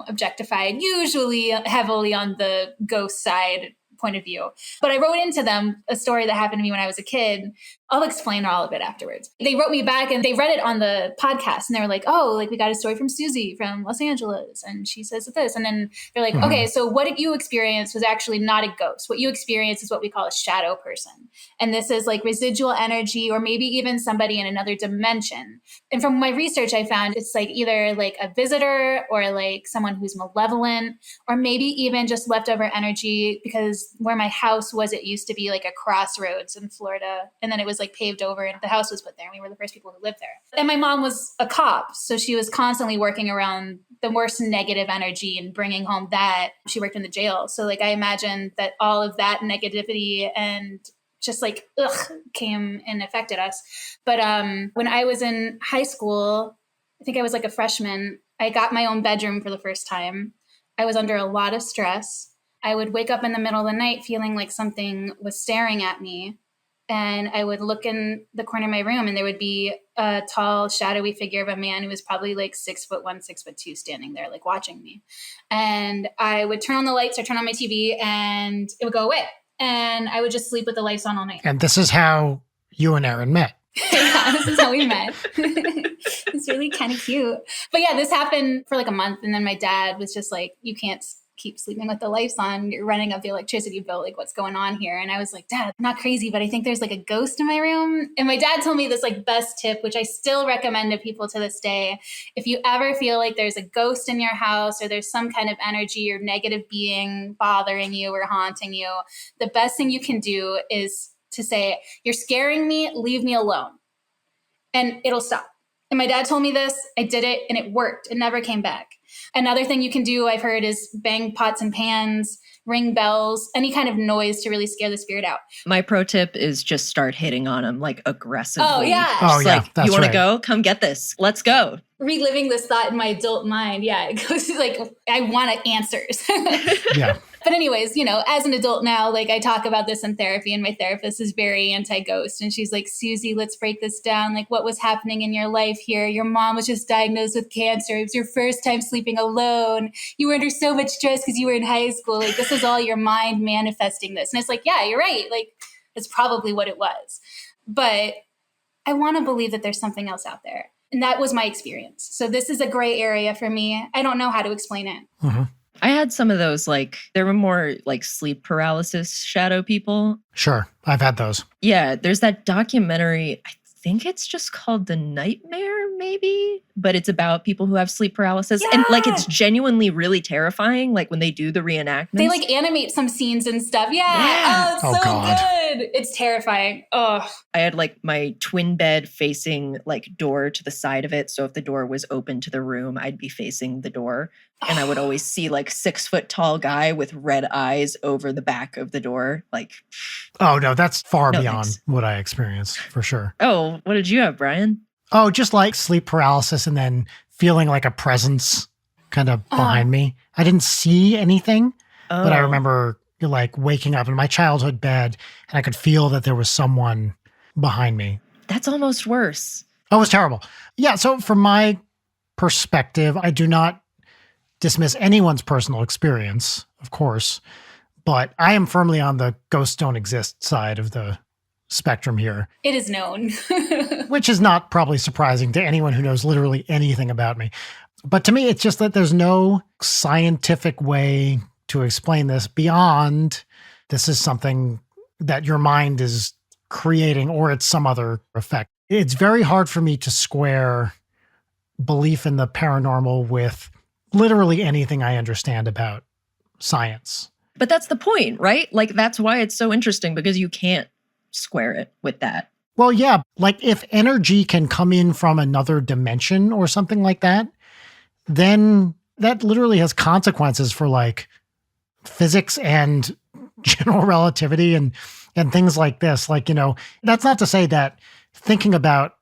B: objectified, usually heavily on the ghost side point of view. But I wrote into them a story that happened to me when I was a kid. I'll explain all of it afterwards. They wrote me back and they read it on the podcast and they were like, oh, like we got a story from Suzy from Los Angeles. And she says this. And then they're like, okay, so what you experienced was actually not a ghost. What you experienced is what we call a shadow person. And this is like residual energy or maybe even somebody in another dimension. And from my research, I found it's like either like a visitor or like someone who's malevolent or maybe even just leftover energy because where my house was, it used to be like a crossroads in Florida. And then it was like paved over and the house was put there. And we were the first people who lived there. And my mom was a cop. So she was constantly working around the worst negative energy and bringing home that. She worked in the jail. So like I imagine that all of that negativity and just like, came and affected us. But when I was in high school, I think I was like a freshman, I got my own bedroom for the first time. I was under a lot of stress. I would wake up in the middle of the night feeling like something was staring at me. And I would look in the corner of my room and there would be a tall, shadowy figure of a man who was probably like 6'1", 6'2", standing there, like watching me. And I would turn on the lights or turn on my TV and it would go away. And I would just sleep with the lights on all night.
A: And this is how you and Aaron met.
B: Yeah, this is how we met. It's really kind of cute. But yeah, this happened for like a month. And then my dad was just like, you can't keep sleeping with the lights on. You're running up the electricity bill. Like, what's going on here? And I was like, Dad, I'm not crazy, but I think there's like a ghost in my room. And my dad told me this like best tip, which I still recommend to people to this day. If you ever feel like there's a ghost in your house or there's some kind of energy or negative being bothering you or haunting you, the best thing you can do is to say, you're scaring me, leave me alone. And it'll stop. And my dad told me this, I did it and it worked. It never came back. Another thing you can do, I've heard, is bang pots and pans, ring bells, any kind of noise to really scare the spirit out.
C: My pro tip is just start hitting on them like aggressively.
B: Oh, yeah.
A: Oh, yeah.
C: Like,
A: That's
C: you want
A: right.
C: to go? Come get this. Let's go.
B: Reliving this thought in my adult mind. Yeah, it goes like, I want answers.
A: Yeah.
B: But anyways, as an adult now, like I talk about this in therapy and my therapist is very anti-ghost. And she's like, Suzy, let's break this down. Like what was happening in your life here? Your mom was just diagnosed with cancer. It was your first time sleeping alone. You were under so much stress because you were in high school. Like this is all your mind manifesting this. And it's like, yeah, you're right. Like it's probably what it was. But I want to believe that there's something else out there. And that was my experience. So this is a gray area for me. I don't know how to explain it.
A: Mm-hmm.
C: I had some of those, like, there were more like sleep paralysis shadow people.
A: Sure. I've had those.
C: Yeah, there's that documentary, I think it's just called The Nightmare, maybe, but it's about people who have sleep paralysis.
B: Yeah.
C: And like, it's genuinely really terrifying, like when they do the reenactments.
B: They like animate some scenes and stuff. Yeah.
C: Yeah.
B: Oh, it's
A: Oh,
B: so
A: God.
B: good. It's terrifying. Oh.
C: I had like my twin bed facing like door to the side of it. So if the door was open to the room, I'd be facing the door. And I would always see like 6 foot tall guy with red eyes over the back of the door. Like,
A: Oh, no, that's far
C: No,
A: beyond
C: thanks.
A: what I experienced, for sure.
C: oh, what did you have, Brian?
A: Oh, just like sleep paralysis and then feeling like a presence kind of behind me. I didn't see anything, but I remember like waking up in my childhood bed and I could feel that there was someone behind me.
C: That's almost worse.
A: Oh, it was terrible. Yeah. So from my perspective, I do not dismiss anyone's personal experience, of course, but I am firmly on the ghosts don't exist side of the spectrum here.
B: It is known.
A: Which is not probably surprising to anyone who knows literally anything about me. But to me, it's just that there's no scientific way to explain this beyond this is something that your mind is creating or it's some other effect. It's very hard for me to square belief in the paranormal with literally anything I understand about science.
C: But that's the point, right? Like, that's why it's so interesting, because you can't square it with that.
A: Well, yeah, like if energy can come in from another dimension or something like that, then that literally has consequences for like physics and general relativity and things like this. Like, that's not to say that thinking about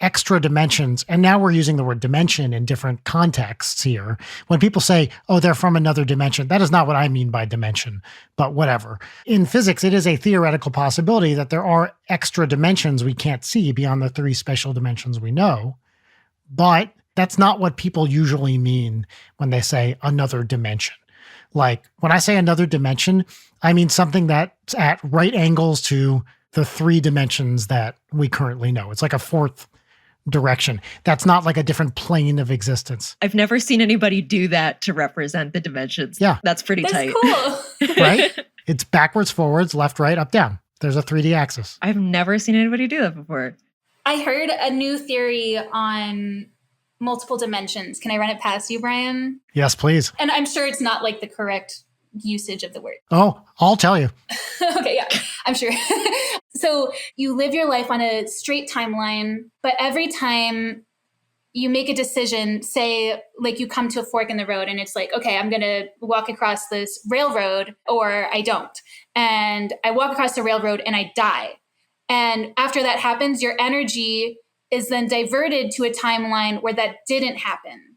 A: extra dimensions, and now we're using the word dimension in different contexts here. When people say, oh, they're from another dimension, that is not what I mean by dimension, but whatever. In physics, it is a theoretical possibility that there are extra dimensions we can't see beyond the 3 spatial dimensions we know. But that's not what people usually mean when they say another dimension. Like when I say another dimension, I mean something that's at right angles to the 3 dimensions that we currently know. It's like a 4th direction. That's not like a different plane of existence.
C: I've never seen anybody do that to represent the dimensions.
A: Yeah.
C: That's pretty tight.
B: Cool.
A: Right? It's backwards, forwards, left, right, up, down. There's a 3D axis.
C: I've never seen anybody do that before.
B: I heard a new theory on multiple dimensions. Can I run it past you, Brian?
A: Yes, please.
B: And I'm sure it's not like the correct usage of the word.
A: Oh, I'll tell you.
B: Okay, yeah, I'm sure. So you live your life on a straight timeline, but every time you make a decision, say like you come to a fork in the road and it's like, okay, I'm going to walk across this railroad or I don't. And I walk across the railroad and I die. And after that happens, your energy is then diverted to a timeline where that didn't happen.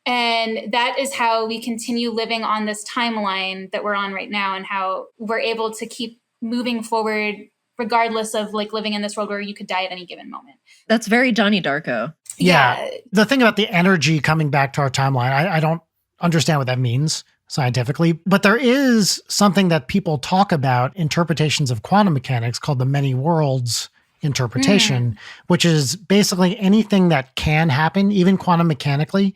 B: And that is how we continue living on this timeline that we're on right now, and how we're able to keep moving forward regardless of like living in this world where you could die at any given moment.
C: That's very Donnie Darko.
A: Yeah. The thing about the energy coming back to our timeline, I don't understand what that means scientifically, but there is something that people talk about, interpretations of quantum mechanics, called the many worlds interpretation, which is basically anything that can happen, even quantum mechanically,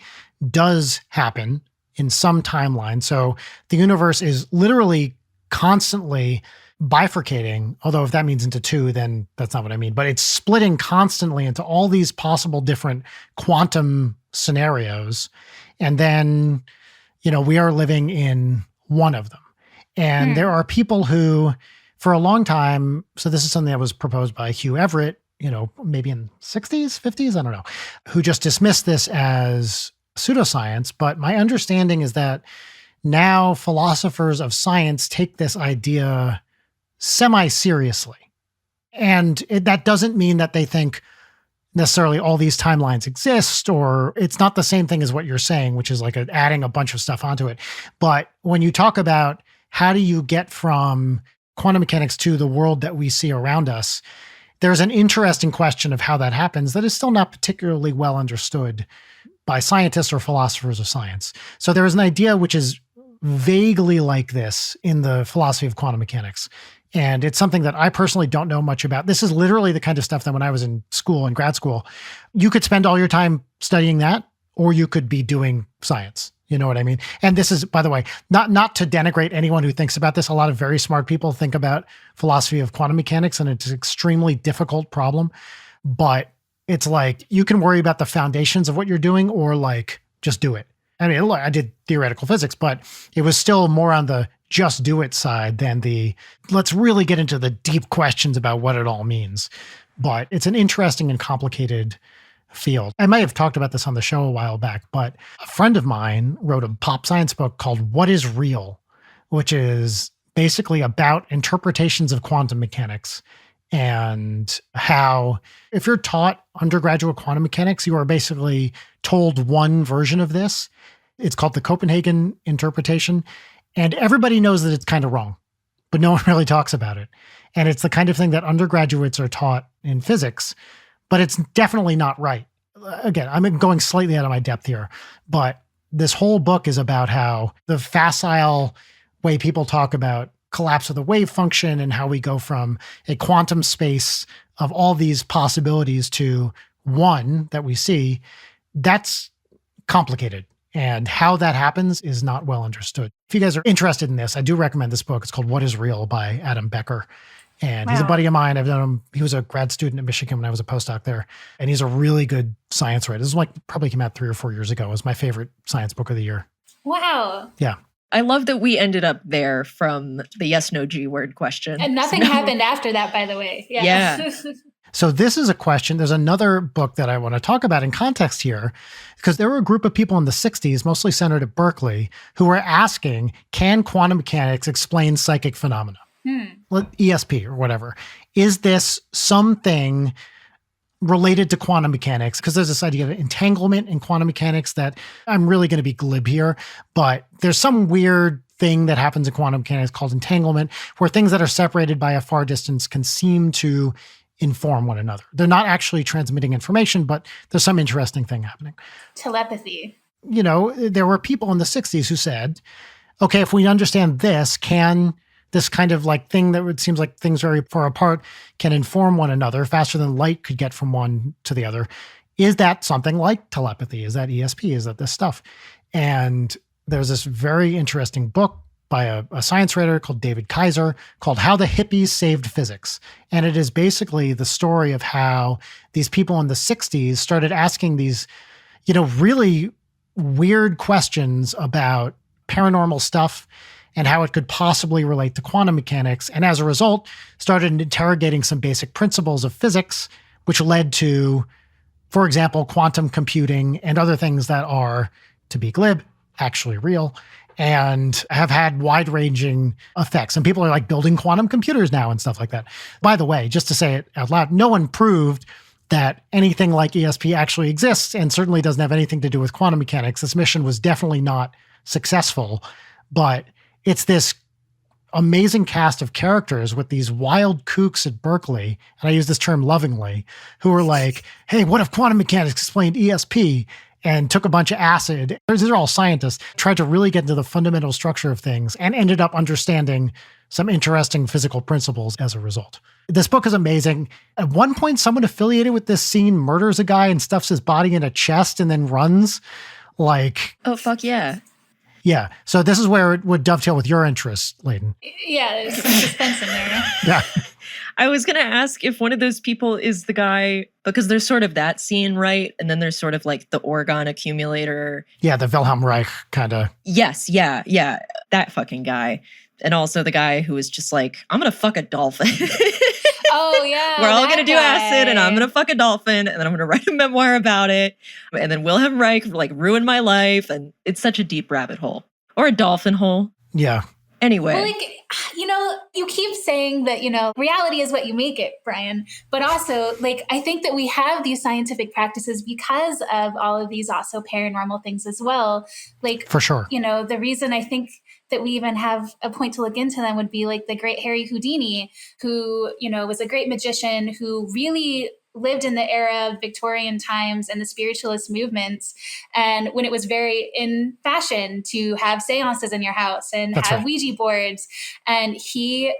A: does happen in some timeline. So the universe is literally constantly bifurcating, although if that means into 2, then that's not what I mean, but it's splitting constantly into all these possible different quantum scenarios. And then, we are living in one of them. And there are people who, for a long time, so this is something that was proposed by Hugh Everett, maybe in 60s, 50s, I don't know, who just dismissed this as pseudoscience. But my understanding is that now philosophers of science take this idea semi-seriously. And that doesn't mean that they think necessarily all these timelines exist, or it's not the same thing as what you're saying, which is like adding a bunch of stuff onto it. But when you talk about how do you get from quantum mechanics to the world that we see around us, there's an interesting question of how that happens that is still not particularly well understood by scientists or philosophers of science. So there is an idea which is vaguely like this in the philosophy of quantum mechanics. And it's something that I personally don't know much about. This is literally the kind of stuff that when I was in school, in grad school, you could spend all your time studying that, or you could be doing science. You know what I mean? And this is, by the way, not to denigrate anyone who thinks about this. A lot of very smart people think about philosophy of quantum mechanics, and it's an extremely difficult problem. But it's like, you can worry about the foundations of what you're doing, or like, just do it. I mean, look, I did theoretical physics, but it was still more on the just do it side than the let's really get into the deep questions about what it all means. But it's an interesting and complicated field. I might have talked about this on the show a while back, but a friend of mine wrote a pop science book called What is Real, which is basically about interpretations of quantum mechanics and how if you're taught undergraduate quantum mechanics, you are basically told one version of this. It's called the Copenhagen interpretation. And everybody knows that it's kind of wrong, but no one really talks about it. And it's the kind of thing that undergraduates are taught in physics, but it's definitely not right. Again, I'm going slightly out of my depth here, but this whole book is about how the facile way people talk about collapse of the wave function and how we go from a quantum space of all these possibilities to one that we see, that's complicated. And how that happens is not well understood. If you guys are interested in this, I do recommend this book. It's called What is Real by Adam Becker. And he's a buddy of mine. I've known him. He was a grad student at Michigan when I was a postdoc there. And he's a really good science writer. This is probably came out 3 or 4 years ago. It was my favorite science book of the year.
B: Wow.
A: Yeah.
C: I love that we ended up there from the yes, no, G word question.
B: And nothing happened after that, by the way.
C: Yeah.
A: So this is a question. There's another book that I want to talk about in context here, because there were a group of people in the 60s, mostly centered at Berkeley, who were asking, can quantum mechanics explain psychic phenomena? ESP or whatever. Is this something related to quantum mechanics? Because there's this idea of entanglement in quantum mechanics that I'm really going to be glib here, but there's some weird thing that happens in quantum mechanics called entanglement, where things that are separated by a far distance can seem to inform one another. They're not actually transmitting information, but there's some interesting thing happening.
B: Telepathy.
A: You know, there were people in the 60s who said, okay, if we understand this, can this kind of like thing that would seems like things very far apart can inform one another faster than light could get from one to the other. Is that something like telepathy? Is that ESP? Is that this stuff? And there's this very interesting book by a science writer called David Kaiser called How the Hippies Saved Physics. And it is basically the story of how these people in the 60s started asking these, really weird questions about paranormal stuff and how it could possibly relate to quantum mechanics. And as a result, started interrogating some basic principles of physics, which led to, for example, quantum computing and other things that are, to be glib, actually real and have had wide-ranging effects. And people are like building quantum computers now and stuff like that. By the way, just to say it out loud, no one proved that anything like ESP actually exists and certainly doesn't have anything to do with quantum mechanics. This mission was definitely not successful, but it's this amazing cast of characters with these wild kooks at Berkeley, and I use this term lovingly, who were like, hey, what if quantum mechanics explained ESP? And took a bunch of acid. These are all scientists, tried to really get into the fundamental structure of things and ended up understanding some interesting physical principles as a result. This book is amazing. At one point, someone affiliated with this scene murders a guy and stuffs his body in a chest and then runs. Like,
C: oh, fuck yeah.
A: Yeah. So this is where it would dovetail with your interests, Leighton.
B: Yeah, there's some suspense in there.
A: Yeah.
C: I was going to ask if one of those people is the guy, because there's sort of that scene, right? And then there's sort of like the Orgon accumulator.
A: Yeah, the Wilhelm Reich kind of.
C: Yes, yeah. That fucking guy. And also the guy who was just like, I'm going to fuck a dolphin.
B: Oh, yeah.
C: We're all going to do acid and I'm going to fuck a dolphin and then I'm going to write a memoir about it. And then Wilhelm Reich like ruined my life. And it's such a deep rabbit hole or a dolphin hole.
A: Yeah.
C: Anyway.
B: Well, you keep saying that, reality is what you make it, Brian. But also, I think that we have these scientific practices because of all of these also paranormal things as well.
A: For sure.
B: The reason I think that we even have a point to look into them would be like the great Harry Houdini, who, was a great magician who really lived in the era of Victorian times and the spiritualist movements. And when it was very in fashion to have seances in your house and
A: That's
B: have
A: right.
B: Ouija boards. And he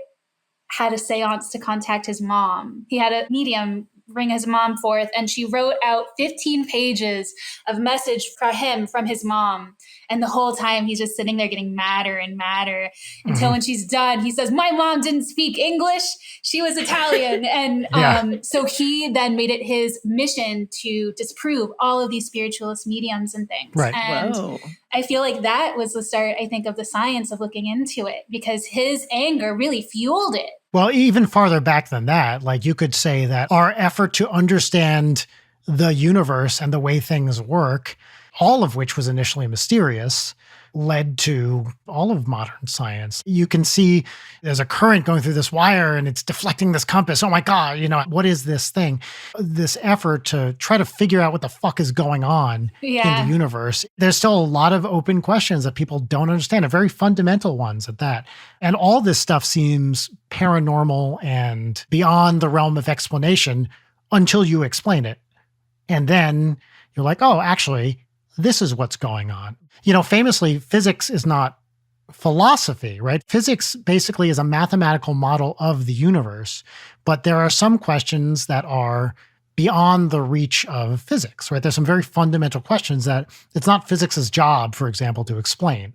B: had a seance to contact his mom. He had a medium bring his mom forth, and she wrote out 15 pages of message for him from his mom. And the whole time he's just sitting there getting madder and madder until when she's done, he says, my mom didn't speak English. She was Italian. And so he then made it his mission to disprove all of these spiritualist mediums and things.
A: Right.
B: And
C: Whoa.
B: I feel like that was the start, I think, of the science of looking into it, because his anger really fueled it.
A: Well, even farther back than that, you could say that our effort to understand the universe and the way things work, all of which was initially mysterious, led to all of modern science. You can see there's a current going through this wire and it's deflecting this compass. Oh my God, what is this thing? This effort to try to figure out what the fuck is going on in the universe. There's still a lot of open questions that people don't understand, and very fundamental ones at that. And all this stuff seems paranormal and beyond the realm of explanation until you explain it. And then you're like, oh, actually, this is what's going on. Famously, physics is not philosophy, right? Physics basically is a mathematical model of the universe, but there are some questions that are beyond the reach of physics, right? There's some very fundamental questions that it's not physics's job, for example, to explain.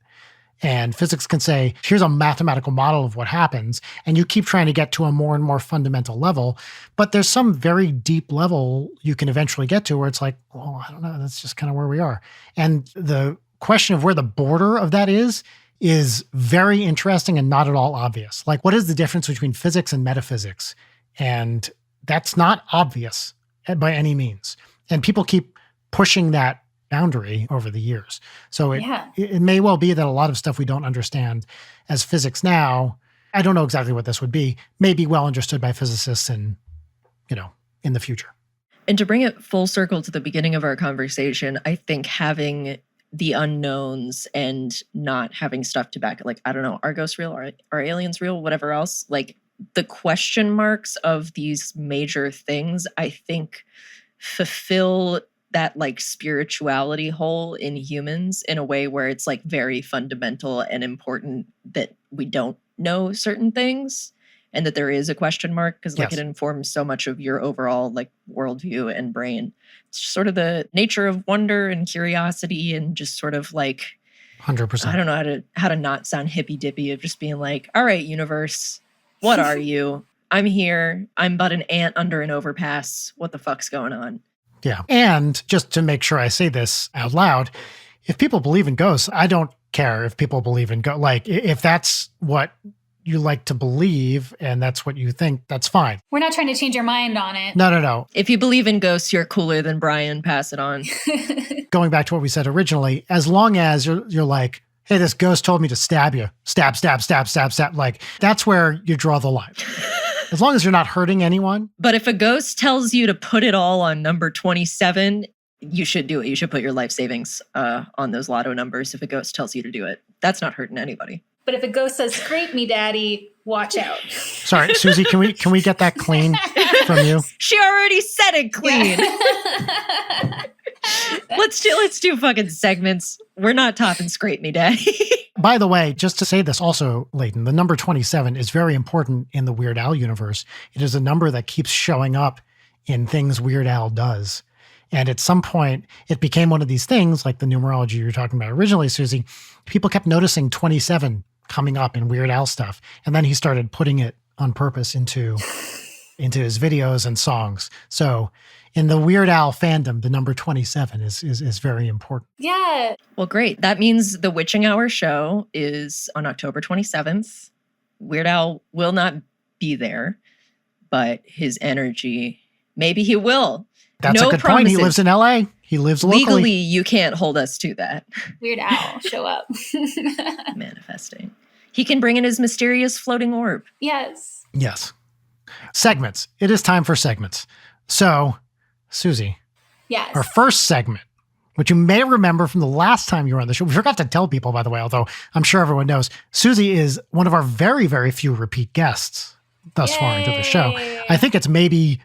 A: And physics can say, here's a mathematical model of what happens, and you keep trying to get to a more and more fundamental level. But there's some very deep level you can eventually get to where it's like, well, I don't know, that's just kind of where we are. And the question of where the border of that is very interesting and not at all obvious. Like, what is the difference between physics and metaphysics? And that's not obvious by any means. And people keep pushing that boundary over the years. So it may well be that a lot of stuff we don't understand as physics now, I don't know exactly what this would be, may be well understood by physicists in the future.
C: And to bring it full circle to the beginning of our conversation, I think having the unknowns and not having stuff to back it, like, I don't know, are ghosts real? Are aliens real? Whatever else, like the question marks of these major things, I think fulfill that like spirituality hole in humans in a way where it's like very fundamental and important that we don't know certain things and that there is a question mark because like it informs so much of your overall like worldview and brain. It's sort of the nature of wonder and curiosity and just sort of like
A: 100%.
C: I don't know how to not sound hippy dippy of just being like, all right, universe, what are you? I'm here. I'm but an ant under an overpass. What the fuck's going on?
A: Yeah. And just to make sure I say this out loud, if people believe in ghosts, I don't care if people believe in ghosts. Like, if that's what you like to believe and that's what you think, that's fine.
B: We're not trying to change your mind on it.
A: No.
C: If you believe in ghosts, you're cooler than Brian. Pass it on.
A: Going back to what we said originally, as long as you're like, hey, this ghost told me to stab you. Stab. Like, that's where you draw the line. As long as you're not hurting anyone.
C: But if a ghost tells you to put it all on number 27, you should do it. You should put your life savings on those lotto numbers if a ghost tells you to do it. That's not hurting anybody.
B: But if a ghost says, scrape me, daddy, watch out.
A: Sorry, Suzy, can we get that clean from you?
C: She already said it clean.
B: Yeah.
C: Let's do fucking segments. We're not topping scrape me, daddy.
A: By the way, just to say this also, Leighton, the number 27 is very important in the Weird Al universe. It is a number that keeps showing up in things Weird Al does. And at some point, it became one of these things, like the numerology you were talking about originally, Suzy. People kept noticing 27 coming up in Weird Al stuff. And then he started putting it on purpose into his videos and songs. So in the Weird Al fandom, the number 27 is very important.
B: Yeah.
C: Well, great. That means the Witching Hour show is on October 27th. Weird Al will not be there, but his energy, maybe he will.
A: That's a good point. He lives in LA. He lives locally.
C: Legally, you can't hold us to that.
B: Weird Al, show up.
C: Manifesting. He can bring in his mysterious floating orb.
B: Yes.
A: Yes. Segments. It is time for segments. So, Suzy.
B: Yes.
A: Our first segment, which you may remember from the last time you were on the show. We forgot to tell people, by the way, although I'm sure everyone knows. Suzy is one of our very, very few repeat guests thus far into the show. I think it's maybe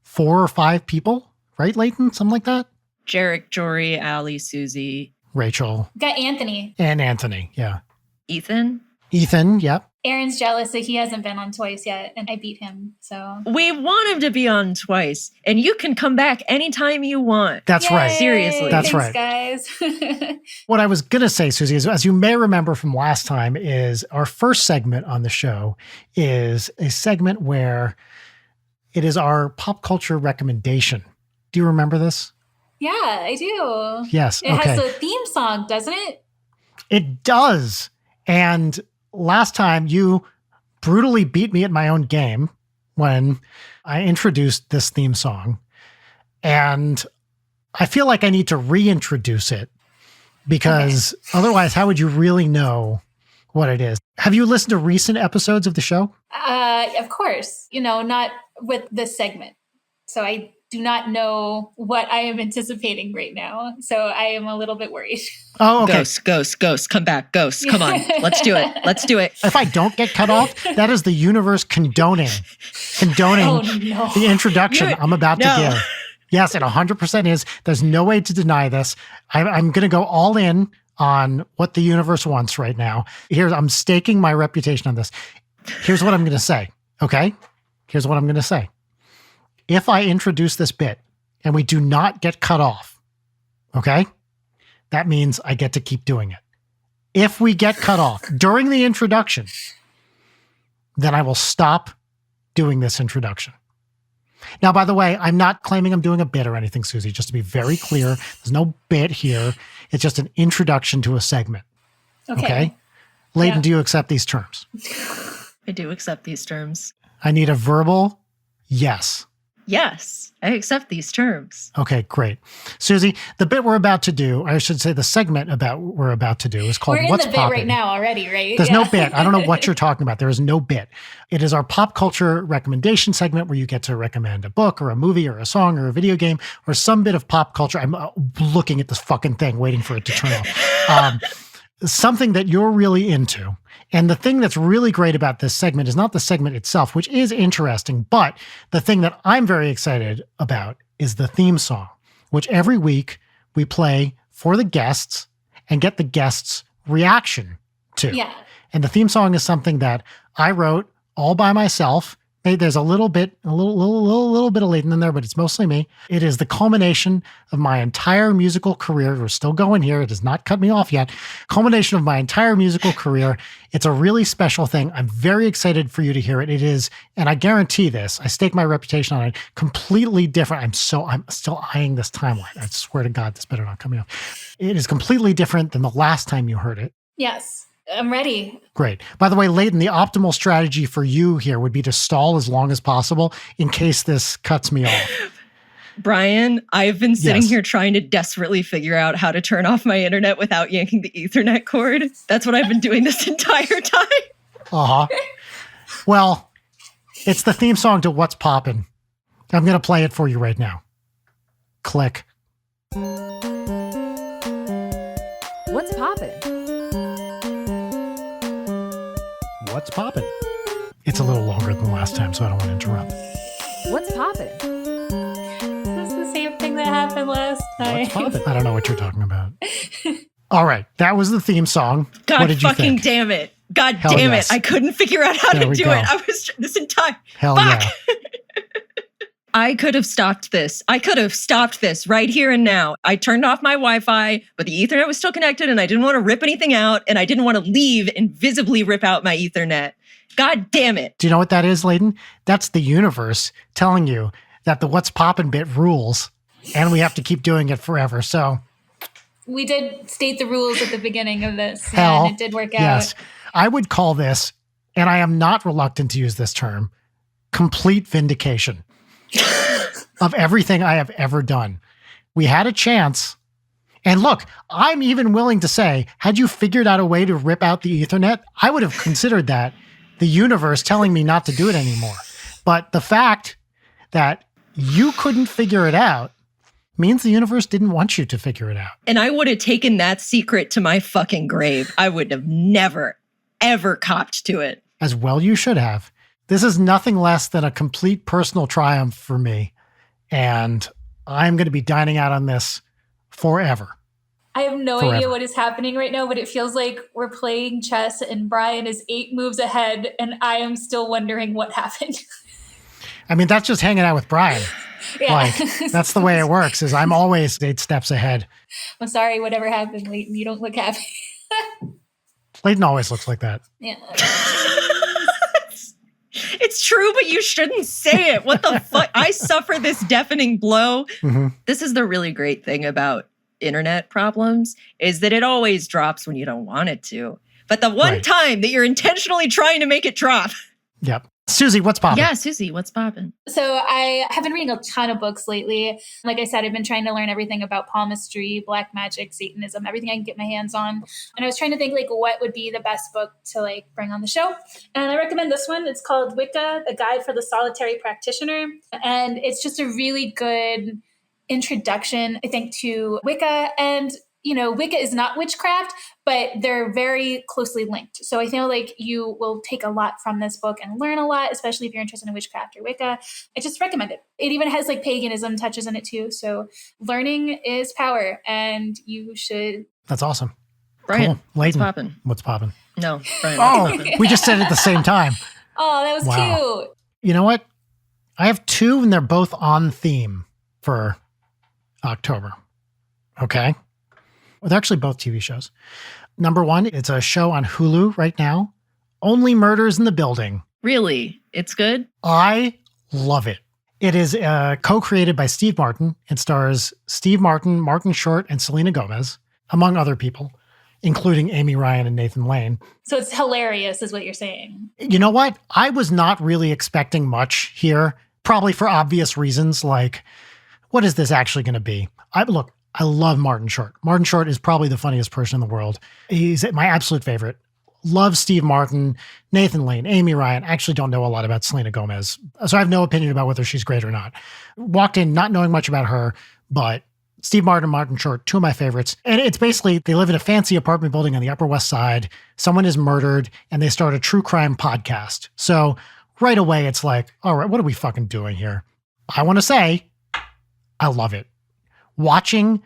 A: 4 or 5 people, right, Leighton? Something like that?
C: Jarek, Jory, Allie, Suzy.
A: Rachel.
B: Got Anthony.
A: And Anthony, yeah.
C: Ethan,
A: yep.
B: Aaron's jealous that he hasn't been on twice yet, and I beat him, so.
C: We want him to be on twice, and you can come back anytime you want.
A: That's right.
C: Seriously.
A: That's
B: Thanks,
A: right.
B: Guys.
A: What I was going to say, Suzy, is as you may remember from last time, is our first segment on the show is a segment where it is our pop culture recommendation. Do you remember this?
B: Yeah, I do.
A: Yes.
B: It has a theme song, doesn't it?
A: It does. And last time you brutally beat me at my own game when I introduced this theme song. And I feel like I need to reintroduce it because otherwise, how would you really know what it is? Have you listened to recent episodes of the show?
B: Of course, not with this segment. So I do not know what I am anticipating right now. So I am a little bit worried.
A: Oh, okay.
C: Ghost, come back. Ghost, come on. Let's do it. If
A: I don't get cut off, that is the universe condoning the introduction I'm about to give. Yes, it 100% is. There's no way to deny this. I'm going to go all in on what the universe wants right now. I'm staking my reputation on this. Here's what I'm going to say, okay? Here's what I'm going to say. If I introduce this bit and we do not get cut off, okay, that means I get to keep doing it. If we get cut off during the introduction, then I will stop doing this introduction. Now, by the way, I'm not claiming I'm doing a bit or anything, Suzy, just to be very clear. There's no bit here. It's just an introduction to a segment. Okay? Leighton, do you accept these terms?
C: I do accept these terms.
A: I need a verbal yes.
C: Yes, I accept these terms.
A: Okay, great. Suzy, the bit we're about to do, I should say the segment we're about to do is called What's Poppin'.
B: We're in the bit right now already, right?
A: There's no bit. I don't know what you're talking about. There is no bit. It is our pop culture recommendation segment where you get to recommend a book or a movie or a song or a video game or some bit of pop culture. I'm looking at this fucking thing, waiting for it to turn off. Something that you're really into. And the thing that's really great about this segment is not the segment itself, which is interesting, but the thing that I'm very excited about is the theme song, which every week we play for the guests and get the guests' reaction to.
B: Yeah.
A: And the theme song is something that I wrote all by myself. There's a little bit of Leighton in there, but it's mostly me. It is the culmination of my entire musical career. We're still going here. It has not cut me off yet. Culmination of my entire musical career. It's a really special thing. I'm very excited for you to hear it. It is, and I guarantee this, I stake my reputation on it, completely different. I'm still eyeing this timeline. I swear to God, this better not come off. It is completely different than the last time you heard it.
B: Yes. I'm ready.
A: Great. By the way, Leighton, the optimal strategy for you here would be to stall as long as possible in case this cuts me off.
C: Brian, I've been sitting here trying to desperately figure out how to turn off my internet without yanking the Ethernet cord. That's what I've been doing this entire time.
A: Uh-huh. Well, it's the theme song to What's Poppin'. I'm going to play it for you right now. Click.
D: What's poppin'?
A: What's poppin'? It's a little longer than last time, so I don't want to interrupt.
D: What's poppin'?
B: This is the same thing that happened last time.
A: What's poppin'? I don't know what you're talking about. All right, that was the theme song.
C: God
A: what did you
C: fucking
A: think?
C: Damn it. God
A: Hell
C: damn
A: yes.
C: it. I couldn't figure out how
A: There
C: to
A: we
C: do
A: go.
C: it. I was this entire
A: Hell
C: fuck.
A: yeah.
C: I could have stopped this. Right here and now. I turned off my Wi-Fi, but the Ethernet was still connected and I didn't want to rip anything out and I didn't want to leave and visibly rip out my Ethernet. God damn it.
A: Do you know what that is, Leighton? That's the universe telling you that the What's Poppin' bit rules and we have to keep doing it forever. So
B: We did state the rules at the beginning of this.
A: hell,
B: and it did work out.
A: yes. I would call this, and I am not reluctant to use this term, complete vindication of everything I have ever done. We had a chance. And look, I'm even willing to say, had you figured out a way to rip out the Ethernet, I would have considered that the universe telling me not to do it anymore. But the fact that you couldn't figure it out means the universe didn't want you to figure it out.
C: And I would have taken that secret to my fucking grave. I would have never, ever copped to it.
A: As well you should have. This is nothing less than a complete personal triumph for me. And I'm going to be dining out on this forever.
B: I have no
A: Forever.
B: idea what is happening right now, but it feels like we're playing chess and Brian is 8 moves ahead and I am still wondering what happened.
A: I mean, that's just hanging out with Brian.
B: Yeah.
A: Like, that's the way it works, is I'm always 8 steps ahead.
B: I'm sorry, whatever happened, Leighton. You don't look happy.
A: Leighton always looks like that.
B: Yeah.
C: It's true, but you shouldn't say it. What the fuck? I suffer this deafening blow.
A: Mm-hmm.
C: This is the really great thing about internet problems is that it always drops when you don't want it to. But the one
A: Right.
C: time that you're intentionally trying to make it drop,
A: Yep. Suzy, what's poppin'?
C: Yeah, Suzy, what's poppin'?
B: So I have been reading a ton of books lately. Like I said, I've been trying to learn everything about palmistry, black magic, Satanism, everything I can get my hands on. And I was trying to think like what would be the best book to like bring on the show. And I recommend this one. It's called Wicca, A Guide for the Solitary Practitioner. And it's just a really good introduction, I think, to Wicca. And Wicca is not witchcraft, but they're very closely linked. So I feel like you will take a lot from this book and learn a lot, especially if you're interested in witchcraft or Wicca. I just recommend it. It even has like paganism touches in it too. So learning is power, and you should.
A: That's awesome.
C: Brian,
A: cool. Leighton,
C: what's poppin'?
A: What's poppin'?
C: No, Brian,
A: Oh, we just said it at the same time.
B: Oh, that was cute.
A: You know what? I have two, and they're both on theme for October. Okay. Well, they're actually both TV shows. Number one, it's a show on Hulu right now. Only Murders in the Building.
C: Really? It's good?
A: I love it. It is co-created by Steve Martin. It stars Steve Martin, Martin Short, and Selena Gomez, among other people, including Amy Ryan and Nathan Lane.
B: So it's hilarious is what you're saying.
A: You know what? I was not really expecting much here, probably for obvious reasons, like, what is this actually going to be? I love Martin Short. Martin Short is probably the funniest person in the world. He's my absolute favorite. Love Steve Martin, Nathan Lane, Amy Ryan. I actually don't know a lot about Selena Gomez, so I have no opinion about whether she's great or not. Walked in not knowing much about her, but Steve Martin, Martin Short, two of my favorites. And it's basically, they live in a fancy apartment building on the Upper West Side. Someone is murdered, and they start a true crime podcast. So right away, it's like, all right, what are we fucking doing here? I want to say, I love it. Watching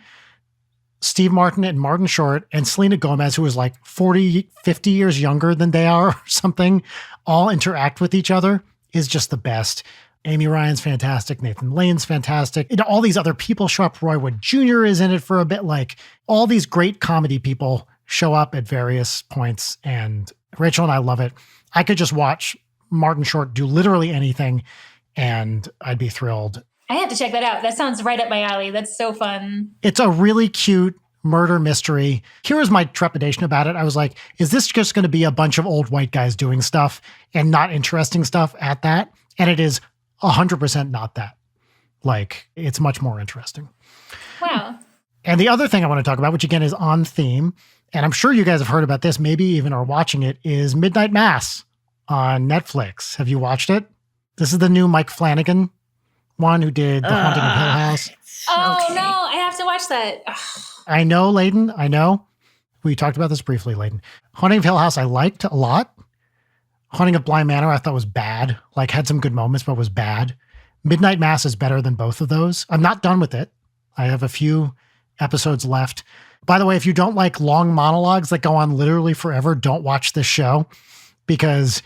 A: Steve Martin and Martin Short and Selena Gomez, who is like 40, 50 years younger than they are or something, all interact with each other is just the best. Amy Ryan's fantastic. Nathan Lane's fantastic. All these other people show up. Roy Wood Jr. is in it for a bit. Like all these great comedy people show up at various points, and Rachel and I love it. I could just watch Martin Short do literally anything and I'd be thrilled.
B: I have to check that out. That sounds right up my alley. That's so fun.
A: It's a really cute murder mystery. Here was my trepidation about it. I was like, is this just going to be a bunch of old white guys doing stuff and not interesting stuff at that? And it is 100% not that. Like, it's much more interesting.
B: Wow.
A: And the other thing I want to talk about, which again is on theme, and I'm sure you guys have heard about this, maybe even are watching it, is Midnight Mass on Netflix. Have you watched it? This is the new Mike Flanagan one who did The Haunting of Hill House.
B: Oh,
C: Okay.
B: no, I have to watch that. Ugh.
A: I know, Leighton. I know. We talked about this briefly, Leighton. Haunting of Hill House, I liked a lot. Haunting of Bly Manor, I thought was bad. Like, had some good moments, but was bad. Midnight Mass is better than both of those. I'm not done with it. I have a few episodes left. By the way, if you don't like long monologues that go on literally forever, don't watch this show, because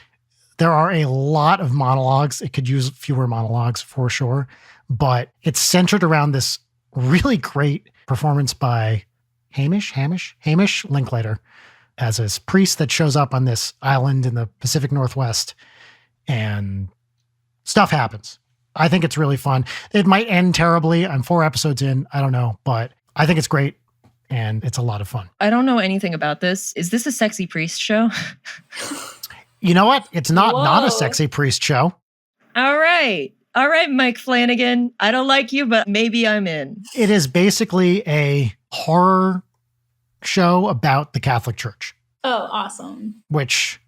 A: there are a lot of monologues. It could use fewer monologues for sure, but it's centered around this really great performance by Hamish Linklater as a priest that shows up on this island in the Pacific Northwest, and stuff happens. I think it's really fun. It might end terribly. I'm 4 episodes in. I don't know, but I think it's great and it's a lot of fun.
C: I don't know anything about this. Is this a sexy priest show?
A: You know what? It's not
B: Whoa.
A: a sexy priest show.
C: All right, Mike Flanagan. I don't like you, but maybe I'm in.
A: It is basically a horror show about the Catholic Church,
B: Oh, awesome.
A: which